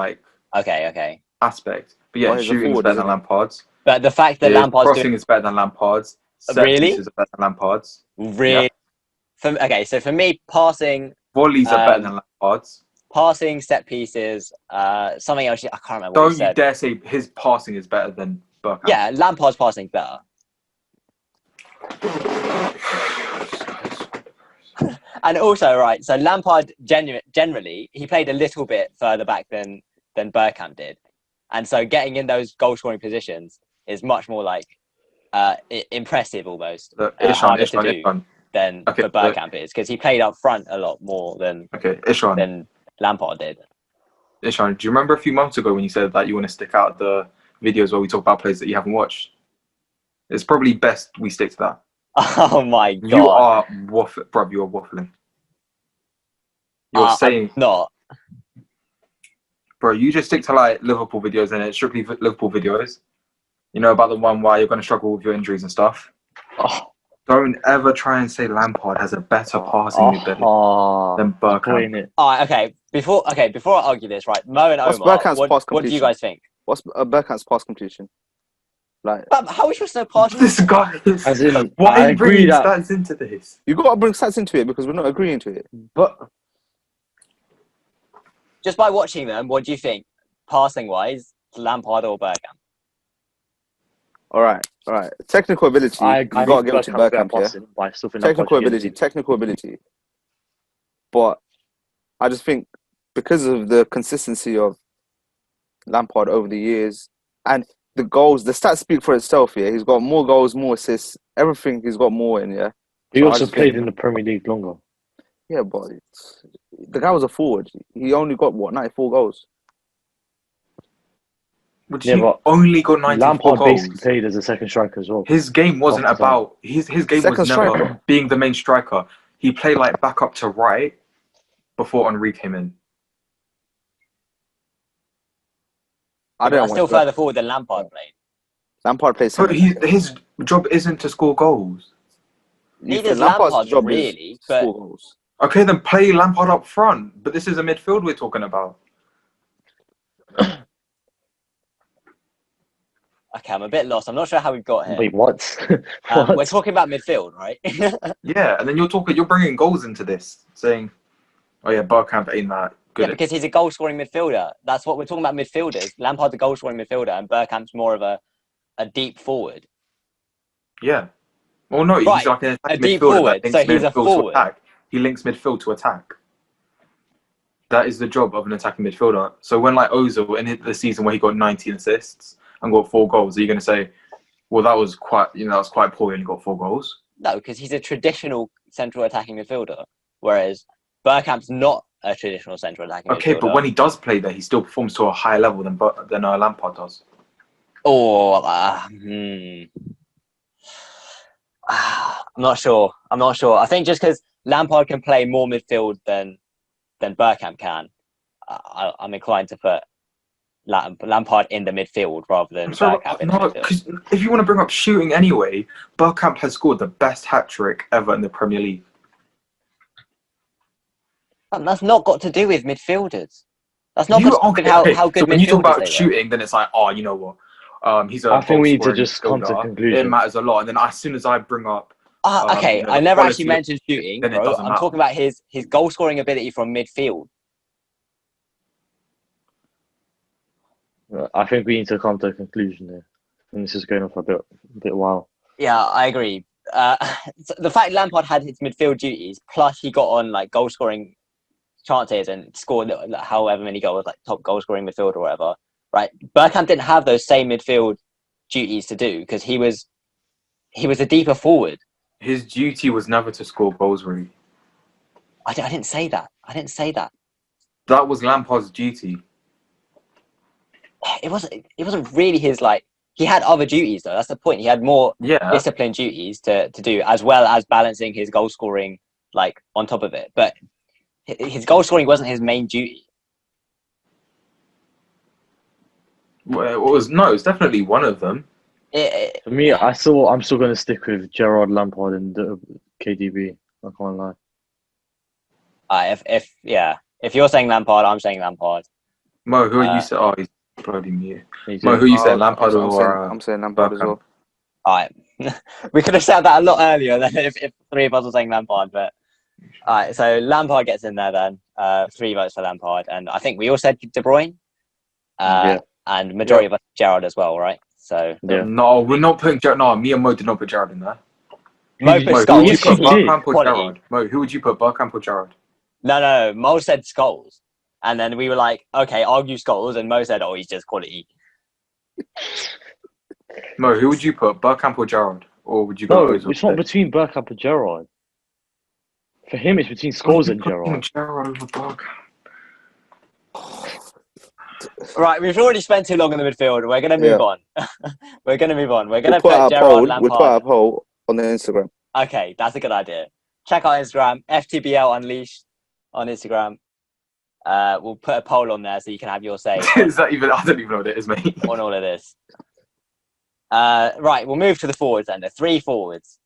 B: Okay.
C: aspect. But yeah,
A: Well, he's a
C: shooting is
A: forward,
C: better than
A: isn't he?
C: Lampard's.
B: But the fact that
C: Yeah,
B: Lampard's
C: crossing
B: doing
C: is better than Lampard's. Set
B: Really?
C: pieces are better than Lampard's.
B: really.
C: Yeah.
B: Okay, so for me, passing.
C: Volleys are better than Lampard's.
B: passing, set pieces, something else. I can't remember what
C: Don't
B: he
C: you
B: said.
C: dare say his passing is better than Bergkamp.
B: Yeah, Lampard's passing better. And also, right, so Lampard generally he played a little bit further back than Bergkamp did, and so getting in those goal scoring positions is much more like impressive almost, harder to do than for Bergkamp is, because he played up front a lot more than Lampard did.
C: Ishan, do you remember a few months ago when you said that you want to stick out the videos where we talk about players that you haven't watched? It's probably best we stick to that.
B: Oh my god!
C: You are bruv. You are waffling. You're saying
B: I'm not,
C: bro. You just stick to like Liverpool videos and it's strictly Liverpool videos. You know about the one where you're going to struggle with your injuries and stuff.
B: Oh.
C: Don't ever try and say Lampard has a better passing ability than Bergkamp.
B: Okay. Before I argue this, right, Mo and Omar, what do you guys think?
A: What's Bergkamp's pass completion? Like,
B: how are we supposed to know pass?
C: This guy is. Why are you bringing stats into this?
A: You got to bring stats into it because we're not agreeing to it.
D: But
B: just by watching them, what do you think, passing wise, Lampard or Bergkamp?
A: All right. Technical ability.
D: I
A: got to give it to Bergkamp. Technical ability. But I just think because of the consistency of Lampard over the years and the goals, the stats speak for itself. Yeah, he's got more goals, more assists, everything. He's got more in. Yeah.
D: He also played in the Premier League longer.
A: Yeah, but the guy was a forward. He only got 94 goals.
C: But he only got 94
D: Lampard
C: goals.
D: basically played as a second striker as well.
C: His game wasn't about his game was never being the main striker. He played like back up to right before Henry came in.
B: That's still further forward than Lampard played.
A: Lampard plays.
C: But his job isn't to score goals.
B: Neither is Lampard's job really. But
A: score goals.
C: Okay, then play Lampard up front. But this is a midfield we're talking about.
B: Okay, I'm a bit lost. I'm not sure how we got here.
D: Wait, what?
B: We're talking about midfield, right?
C: Yeah, and then you're bringing goals into this, saying, "Oh yeah, Bergkamp ain't that good."
B: Yeah, because he's a goal-scoring midfielder. That's what we're talking about. Midfielders. Lampard's a goal-scoring midfielder, and Bergkamp's more of a deep forward.
C: Yeah. Well, no, he's like a
B: deep forward. So he's a forward.
C: He links midfield to attack. That is the job of an attacking midfielder. So when like Ozil in the season where he got 19 assists and got 4 goals, are you going to say, well, that was quite poor, he only got 4 goals?
B: No, because he's a traditional central attacking midfielder, whereas Bergkamp's not a traditional central attacking midfielder.
C: Okay, but when he does play there, he still performs to a higher level than Lampard does.
B: I'm not sure. I think just because Lampard can play more midfield than Bergkamp can, I'm inclined to put Lampard in the midfield rather than Bergkamp in the midfield.
C: Because if you want to bring up shooting anyway, Bergkamp has scored the best hat-trick ever in the Premier League.
B: And that's not got to do with midfielders. That's not how good midfielders. So
C: when you talk about shooting, then it's like, oh, you know what? I
D: think we need to just come to a conclusion.
C: It matters a lot. And then as soon as I bring up...
B: okay, I never actually mentioned shooting, bro. I'm talking about his goal-scoring ability from midfield.
D: I think we need to come to a conclusion here. And this is going on for a bit while.
B: Yeah, I agree. The fact Lampard had his midfield duties, plus he got on like goal-scoring chances and scored however many goals, like top goal-scoring midfield or whatever, right? Bergkamp didn't have those same midfield duties to do because he was a deeper forward.
C: His duty was never to score goals, really.
B: I didn't say that.
C: That was Lampard's duty.
B: It wasn't really his, like, he had other duties though. That's the point. He had more disciplined duties to do, as well as balancing his goal scoring like on top of it. But his goal scoring wasn't his main duty.
C: Well, it's definitely one of them.
D: For me, I'm still going to stick with Gerrard, Lampard, and KDB. I can't lie.
B: If you're saying Lampard, I'm saying Lampard.
C: Mo, who are you saying? Oh, he's bloody me. Mo, who are you saying? Lampard
A: I'm saying Lampard as well.
B: Alright, we could have said that a lot earlier than if 3 of us were saying Lampard, but All right, so Lampard gets in there then. 3 votes for Lampard, and I think we all said De Bruyne.
D: Yeah.
B: And majority of us Gerrard as well, right? So
D: Yeah.
C: No, we're not putting Gerrard. No, me and Mo did not put Gerrard in there.
B: Mo
D: Who
B: put
C: Mo, who
B: Scholes.
C: would you
D: Yes,
C: put?
D: you did.
C: Bergkamp or
B: Quality.
C: Gerrard? Mo, who would you put? Bergkamp or Gerrard?
B: No. Mo said Scholes, and then we were like, okay, argue Scholes, and Mo said, oh, he's just quality.
C: Mo, who would you put? Bergkamp or Gerrard? Or would you go
D: No,
C: Ozil?
D: it's not between Bergkamp and Gerrard. For him, it's between Scholes and Gerrard.
C: Gerrard over Bergkamp.
B: Right, we've already spent too long in the midfield. We're gonna move on. We're gonna move on. We're gonna
A: We'll put
B: put
A: out a
B: Gerrard,
A: poll.
B: Lampard.
A: We'll put out a poll on the Instagram.
B: Okay, that's a good idea. Check out Instagram, FTBL Unleashed on Instagram. We'll put a poll on there so you can have your say
C: Is that even? I don't even know what it is, mate.
B: on all of this. Right, we'll move to the forwards then. The 3 forwards.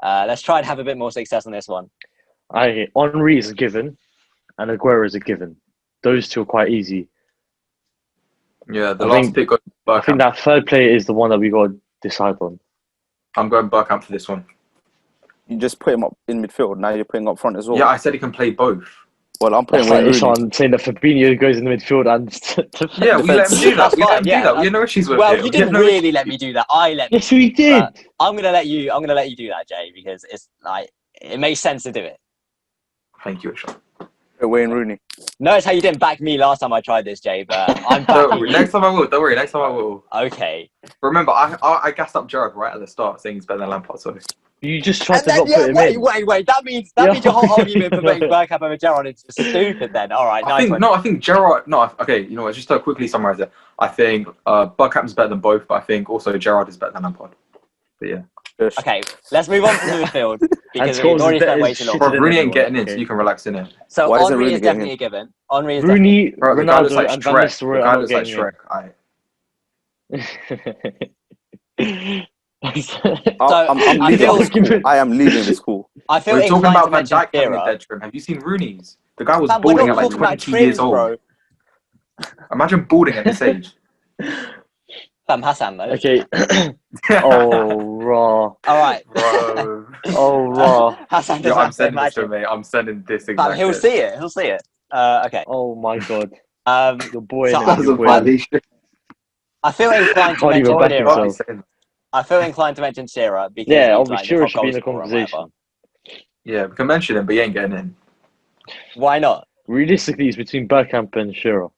B: Let's try and have a bit more success on this one.
D: Henri is a given, and Aguero is a given. Those two are quite easy.
C: Yeah, the
D: I
C: last
D: think-
C: pick got
D: I think
C: Bergkamp.
D: that third player is the one that we got to decide on.
C: I'm going Bergkamp for this one.
A: You just put him up in midfield. Now you're putting up front as well.
C: Yeah, I said he can play both.
A: Well, I'm
D: That's
A: putting
D: like
A: Wayne Rooney.
D: Ishan saying that Fabinho goes in the midfield and
C: Yeah, we let him do that.
B: That's
C: We let
B: fine,
C: him
B: yeah,
C: do that. We had no issues with
B: Well,
C: it.
B: you
C: We
B: didn't
C: had no
B: really
C: issues.
B: let me do that. I let.
D: Yes, we did.
B: I'm gonna let you do that, Jay, because it's like it makes sense to do it.
C: Thank you, Ishan.
A: Wayne Rooney.
B: Notice how you didn't back me last time I tried this, Jay, but I'm
C: Don't
B: backing
C: worry.
B: you.
C: Next time I will. Don't worry. Next time I will.
B: Okay.
C: Remember, I gassed up Gerrard right at the start, saying he's better than Lampard. So
D: You just tried
B: And
D: to
B: then,
D: not put him in.
B: wait. That means your whole argument for putting Bergkamp over Gerrard is just stupid. Then, all right, nice one.
C: I think Gerrard. No, okay. You know what? Just to quickly summarize it. I think Bergkamp's better than both, but I think also Gerrard is better than Lampard. But yeah,
A: Just-
B: Okay, let's move on to the midfield because
D: Scholes
B: we've already
D: is better
B: spent way
D: as
B: too long.
D: shit
C: bro,
D: than
C: Rooney ain't
D: everyone,
C: getting in,
D: okay.
C: so you can relax in it.
B: So
A: Why isn't
B: Henri
A: Rooney
B: is
A: getting
B: definitely
A: in?
B: a given. Henri is
D: Rooney,
C: Bro, the guy looks like
D: Ronaldo, and Van
C: Shrek. The
D: Nistelrooy
C: guy
D: are
C: looks like
D: getting
C: Shrek.
A: I'm
B: I
A: leaving
B: feel-
A: this school. I am leaving this school.
B: I feel
C: We're talking
B: inclined
C: about
B: to
C: Van
B: mention
C: Dijk having a
B: Shearer.
C: dead trim. Have you seen Rooney's? The guy was
B: Fam, we're
C: balding
B: not
C: at like
B: talking about
C: 20 years
B: trims,
C: old.
B: bro.
C: Imagine balding at this age.
B: Fam Hassan, though.
D: Okay. Oh, raw.
B: All right.
C: Bro.
D: Oh, raw.
B: Hassan
C: Yo,
B: doesn't
C: I'm
B: have to
C: sending this to him,
B: imagine.
C: mate. I'm sending this
B: Fam,
C: exact
B: he'll
C: shit.
B: see it. He'll see it. Okay.
D: Oh, my God.
B: Um,
D: Your
B: So
D: boy.
B: That's
D: your
B: a
D: boy.
C: violation.
B: I feel inclined to
D: Can't even
B: mention
D: back
B: Shearer.
D: himself.
B: I feel inclined to mention Shearer because
D: Yeah,
B: he's
D: obviously,
B: like
D: Shearer
B: the top
D: should be in the
B: goal scorer or
D: conversation.
B: whatever.
C: Yeah, we can mention him, but he ain't getting in.
B: Why not?
D: Realistically, it's between Bergkamp and Shearer.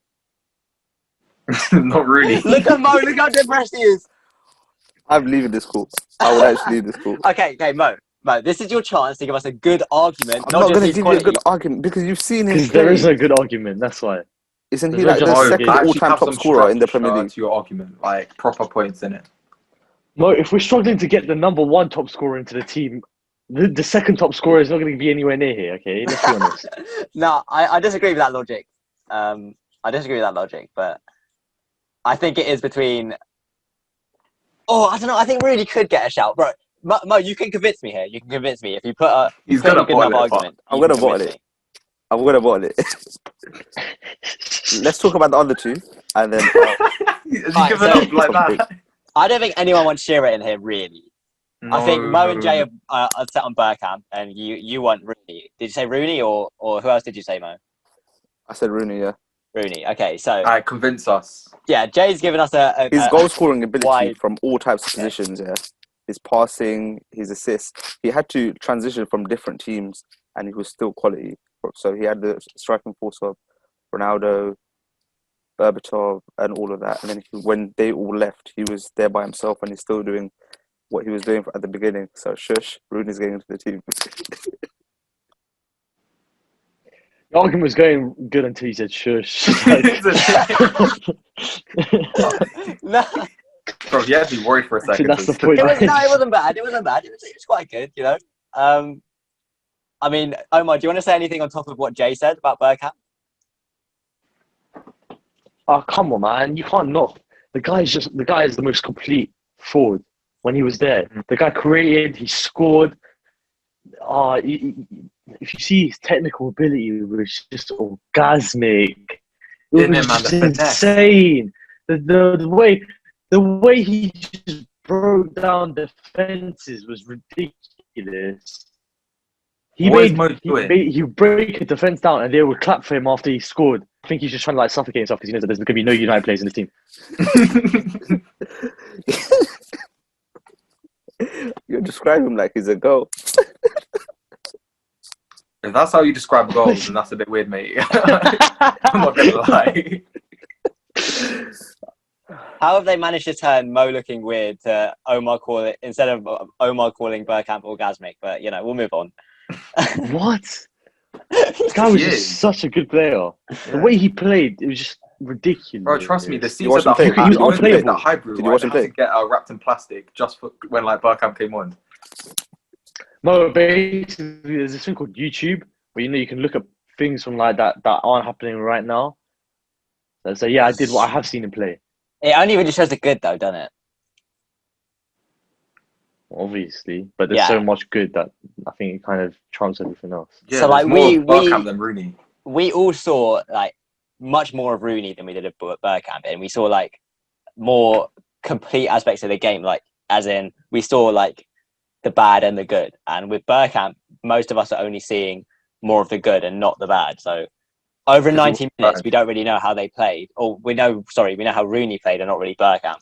C: Not really.
B: Look at Mo. Look how depressed he is.
A: I'm leaving this school. I would actually leave this school.
B: Okay, Mo. This is your chance to give us a good argument,
A: I'm
B: not
A: not
B: just
A: going to
B: his
A: give
B: quality.
A: you a good argument because you've seen him
D: Because
A: play.
D: there is no good argument, that's why.
A: Isn't he
D: there's
A: like
D: no
A: the
D: just
A: second
D: argument.
A: all-time
C: have
A: top
C: some
A: scorer in the
C: structure
A: Premier League?
C: to your argument, like proper points in it.
D: Mo, if we're struggling to get the number one top scorer into the team, the second top scorer is not going to be anywhere near here, okay? Let's be honest.
B: No, I disagree with that logic. I disagree with that logic, but I think it is between. Oh, I don't know. I think Rooney could get a shout, bro. Mo, you can convince me here. You can convince me if you put a
C: He's
B: put
C: gonna
B: a good enough
C: bottle it, but
B: argument.
A: I'm
B: you can
A: gonna bottle
B: convince
A: it. I'm going to bottle it. Let's talk about the other two, and then
C: Has he
B: Alright,
C: given
B: so-
C: up like that?
B: I don't think anyone wants Shearer in here, really. I think Mo and Jay are set on Bergkamp, and you want Rooney. Did you say Rooney or who else did you say, Mo?
A: I said Rooney. Yeah,
B: Rooney. Okay, so
C: Alright, convince us.
B: yeah, Jay's given us a
A: his goal scoring ability
B: wide-
A: from all types of positions. Yeah, his passing, his assists. He had to transition from different teams, and he was still quality. So he had the striking force of Ronaldo, Berbatov, and all of that. And then when they all left, he was there by himself, and he's still doing what he was doing at the beginning. So shush, Rooney's getting into the team.
D: The argument was going good until you said shush.
B: no,
C: Bro, you had to be worried for a second.
D: That's the
C: so-
D: point.
B: it wasn't bad. It wasn't bad. It was quite good, you know. I mean, Omar, do you want to say anything on top of what Jay said about Bergkamp?
D: Oh, come on, man. You can't not. The guy is the most complete forward when he was there. The guy created, he scored. If you see his technical ability, it was just orgasmic. It was just insane. The way he just broke down defenses was ridiculous. he break a defense down and they would clap for him after he scored. I think he's just trying to like suffocate himself because he knows that there's going to be no United players in this team.
A: You describe him like he's a goal.
C: If that's how you describe goals, then that's a bit weird, mate. I'm not gonna lie.
B: How have they managed to turn Mo looking weird to Omar instead of Omar calling Bergkamp orgasmic? But we'll move on.
D: What? This guy was just such a good player. The way he played, it was just ridiculous.
C: Bro, trust me, the seats
A: watch
C: at
A: him play?
C: that
D: He was unplayable.
C: that high brew,
A: Did you watch him
C: had
A: play?
C: to get wrapped in plastic just for when like Bergkamp came on.
D: No, basically, there's this thing called YouTube where you can look at things from like that aren't happening right now. So yeah, I have seen him play.
B: It only really shows the good, though, doesn't it?
D: Obviously, but there's so much good that I think it kind of trumps everything else.
C: Yeah,
B: So, like,
C: more Bergkamp than Rooney.
B: We all saw like much more of Rooney than we did of Bergkamp, and we saw like more complete aspects of the game. Like, as in, we saw like the bad and the good. And with Bergkamp, most of us are only seeing more of the good and not the bad. So over 90 minutes, we don't really know how they played, or we know how Rooney played, and not really Bergkamp.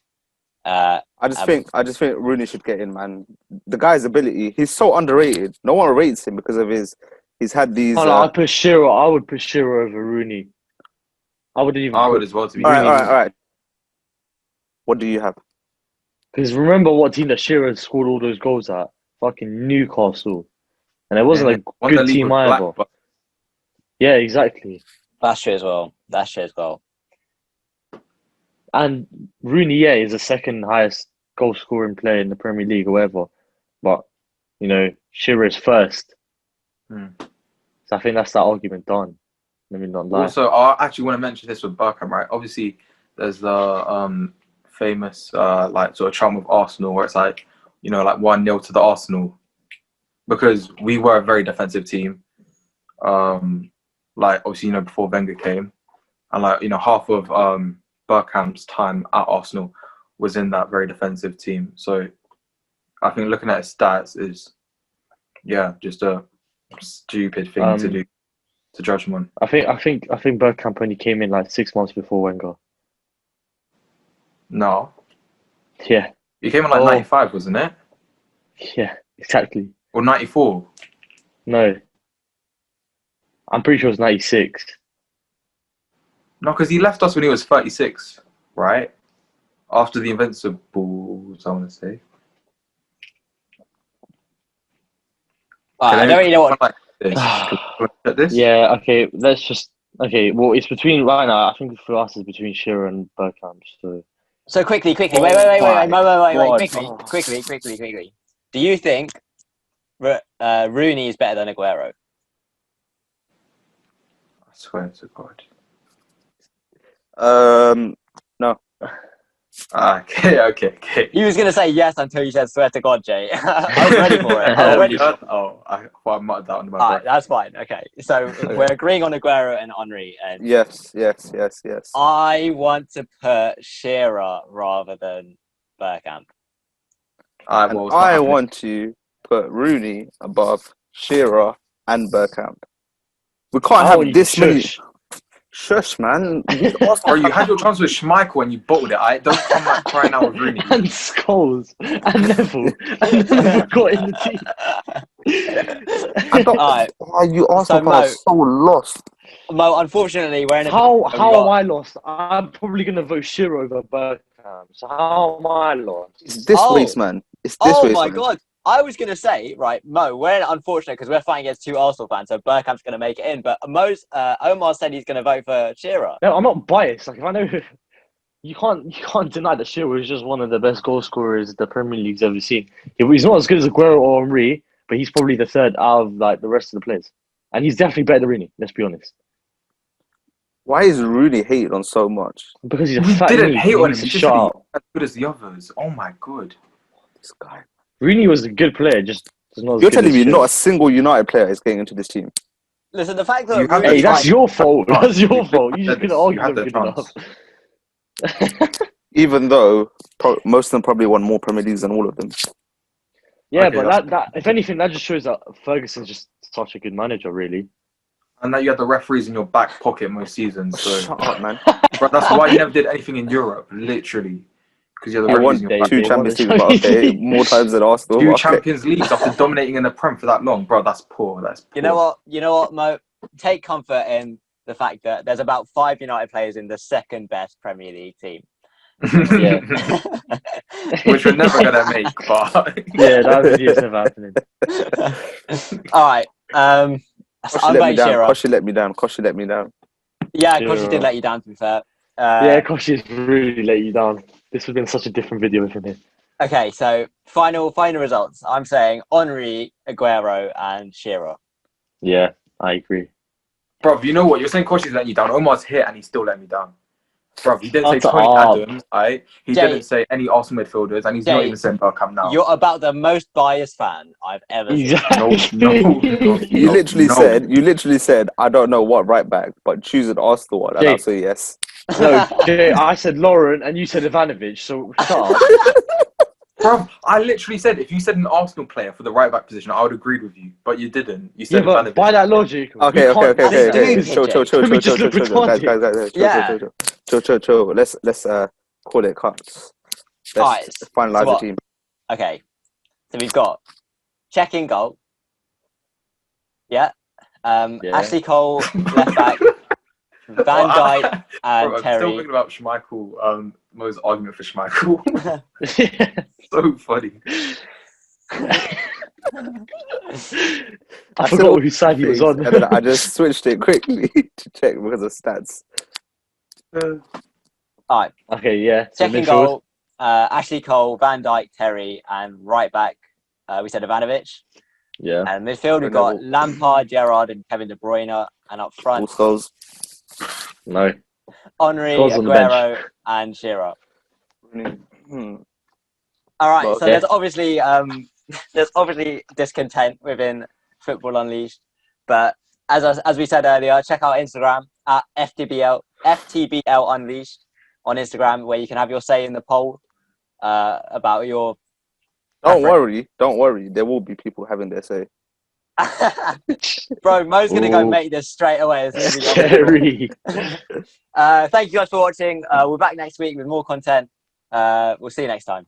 A: I just think Rooney should get in, man. The guy's ability, he's so underrated. No one rates him because of he's had these.
D: I put Shearer. I would put Shearer over Rooney. I would
C: as well. To be
A: all right. What do you have?
D: Because remember what team that Shearer scored all those goals at? Fucking Newcastle. And it wasn't a good team either. Yeah, exactly.
B: That's true as well.
D: And Rooney, is the second highest goal scoring player in the Premier League or whatever. But, Shearer is first. So I think that's that argument done. Let me not lie.
C: Also, I actually want to mention this with Bergkamp, right? Obviously, there's the famous like sort of charm of Arsenal where it's like, like 1-0 to the Arsenal, because we were a very defensive team. Like obviously, before Wenger came, and like half of Bergkamp's time at Arsenal was in that very defensive team. So I think looking at his stats is just a stupid thing to do to judge him on.
D: I think Bergkamp only came in like 6 months before Wenger.
C: No.
D: Yeah.
C: He came in like 95, wasn't it?
D: Yeah, exactly.
C: Or 94?
D: No. I'm pretty sure it was 96.
C: No, because he left us when he was 36, right? After the Invincibles, I want to say.
B: I don't really know what...
C: this?
D: Yeah, okay, let's just... Okay, well, it's between... Right now, I think for us it's between Shearer and Bergkamp,
B: So quickly, wait, quickly. Do you think Rooney is better than Aguero?
C: I swear to God.
A: No.
C: Okay.
B: He was going to say yes until you said swear to God, Jay. I was ready for it.
C: I thought I muttered that under my breath.
B: That's fine. Okay, so we're agreeing on Aguero and Henry. And
A: Yes.
B: I want to put Shearer rather than Bergkamp.
A: I want to put Rooney above Shearer and Bergkamp. We can't have this many. Shush, man.
C: Bro, you had your chance with Schmeichel and you bottled it. I don't come back crying out with Rooney.
D: And Scholes and Neville. And Neville got in the team.
A: You Arsenal are so lost.
B: Mo, unfortunately, we're in
D: How am I lost? I'm probably going to vote Shearer over Bergkamp. So how am I lost?
A: It's this race, man. It's this race,
B: my God. I was going to say, right, Mo, we're unfortunate because we're fighting against two Arsenal fans, so Bergkamp's going to make it in. But Omar said he's going to vote for Shearer.
D: No, I'm not biased. Like, if I know, you can't deny that Shearer is just one of the best goal scorers the Premier League's ever seen. He's not as good as Aguero or Henry, but he's probably the third out of like the rest of the players, and he's definitely better than Rooney. Let's be honest.
A: Why is Rooney hated on so much?
D: Because he's a
C: We
D: fat
C: didn't
D: knee.
C: hate on him.
D: He's
C: He just as good as the others. Oh my God.
A: This guy.
D: Rooney was a good player, just not as
A: You're
D: good
A: telling
D: as
A: me
D: Shearer.
A: not a single United player is getting into this team?
B: Listen, the fact that
D: Hey, that's your fault. That's your fault. You just couldn't argue
C: had
D: them
C: the
D: good
C: chance.
D: enough.
A: Even though most of them probably won more Premier Leagues than all of them.
D: Yeah,
C: Okay,
D: but that if anything, that just shows that Ferguson's just such a good manager, really.
C: And that you had the referees in your back pocket most seasons. So,
A: Shut up, man.
C: bro, that's why you never did anything in Europe, literally, because you had the
A: He
C: referees in
A: won
C: your back.
A: two
D: They won
A: Champions
D: the
A: Leagues, but
D: Champions
A: okay,
D: League.
A: more times than Arsenal.
C: Two
A: But okay.
C: Champions Leagues after dominating in the Prem for that long, bro. That's poor. That's poor.
B: You know what, Mo? Take comfort in the fact that there's about 5 United players in the second best Premier League team.
D: Yeah.
C: Which we're never gonna make, but
D: Yeah, that video's never happening.
B: All right. I'm
A: Koshi let me
B: voting
A: down.
B: Shearer.
A: Koshi let me down. Koshi let me down.
B: Yeah,
D: Shearer.
B: Koshi did let you down, to be fair.
D: Yeah, Koshi's really let you down. This would have been such a different video from him.
B: Okay, so final results. I'm saying Henry, Aguero, and Shearer.
D: Yeah, I agree.
C: bro, you know what? You're saying Koshi's letting you down. Omar's hit and he still let me down. Bro, he didn't say
D: Shut
C: Tony
D: up.
C: Adams, right? He
B: Jay-
C: didn't say any Arsenal midfielders, and he's not
B: Jay,
C: even saying Bergkamp now.
B: You're about the most biased fan I've ever seen.
D: Exactly.
A: You literally said, I don't know what right back, but choose an Arsenal one, and
D: Jake.
A: I'll say yes.
D: No, Jay, I said Lauren and you said Ivanovic, so shut up.
C: Bro, I literally said if you said an Arsenal player for the right back position, I would have agreed with you, but you didn't. You
D: Yeah,
C: said
D: but
C: Ivanovic.
D: by that logic,
A: Okay,
D: we can't say that
B: okay.
D: because
A: Chill,
D: then we just look
A: guys,
B: Yeah.
A: chill. Let's call it cuts.
B: Alright,
A: Let's finalize
B: so
A: the
B: what?
A: team.
B: Okay, so we've got Czech in goal. Yeah.
D: Yeah.
B: Ashley Cole, left back. Van Dijk and
C: Bro, I'm still
B: Terry.
C: thinking about Schmeichel, Mo's argument for Schmeichel. So funny.
D: I forgot whose side he was on.
A: And then I just switched it quickly to check because of stats.
B: Alright,
D: Okay, yeah. So
B: Czech in
D: midfield.
B: goal. Ashley Cole, Van Dijk, Terry, and right back. We said Ivanovic.
D: Yeah.
B: And midfield, we've got Lampard, Gerrard, and Kevin De Bruyne. And up front,
A: Schools.
D: No.
B: Henry,
D: Scholes on the bench.
B: Aguero, and Shearer.
A: Hmm.
B: All right,
A: Well,
B: so
D: okay.
B: there's obviously discontent within Football Unleashed, but as we said earlier, check out Instagram at FTBL Unleashed on Instagram, where you can have your say in the poll about your.
A: Don't worry. There will be people having their say.
B: Bro, Mo's gonna go
D: Ooh.
B: make this straight away as soon as we get on the
D: Scary.
B: call. Thank you guys for watching. We're back next week with more content. We'll see you next time.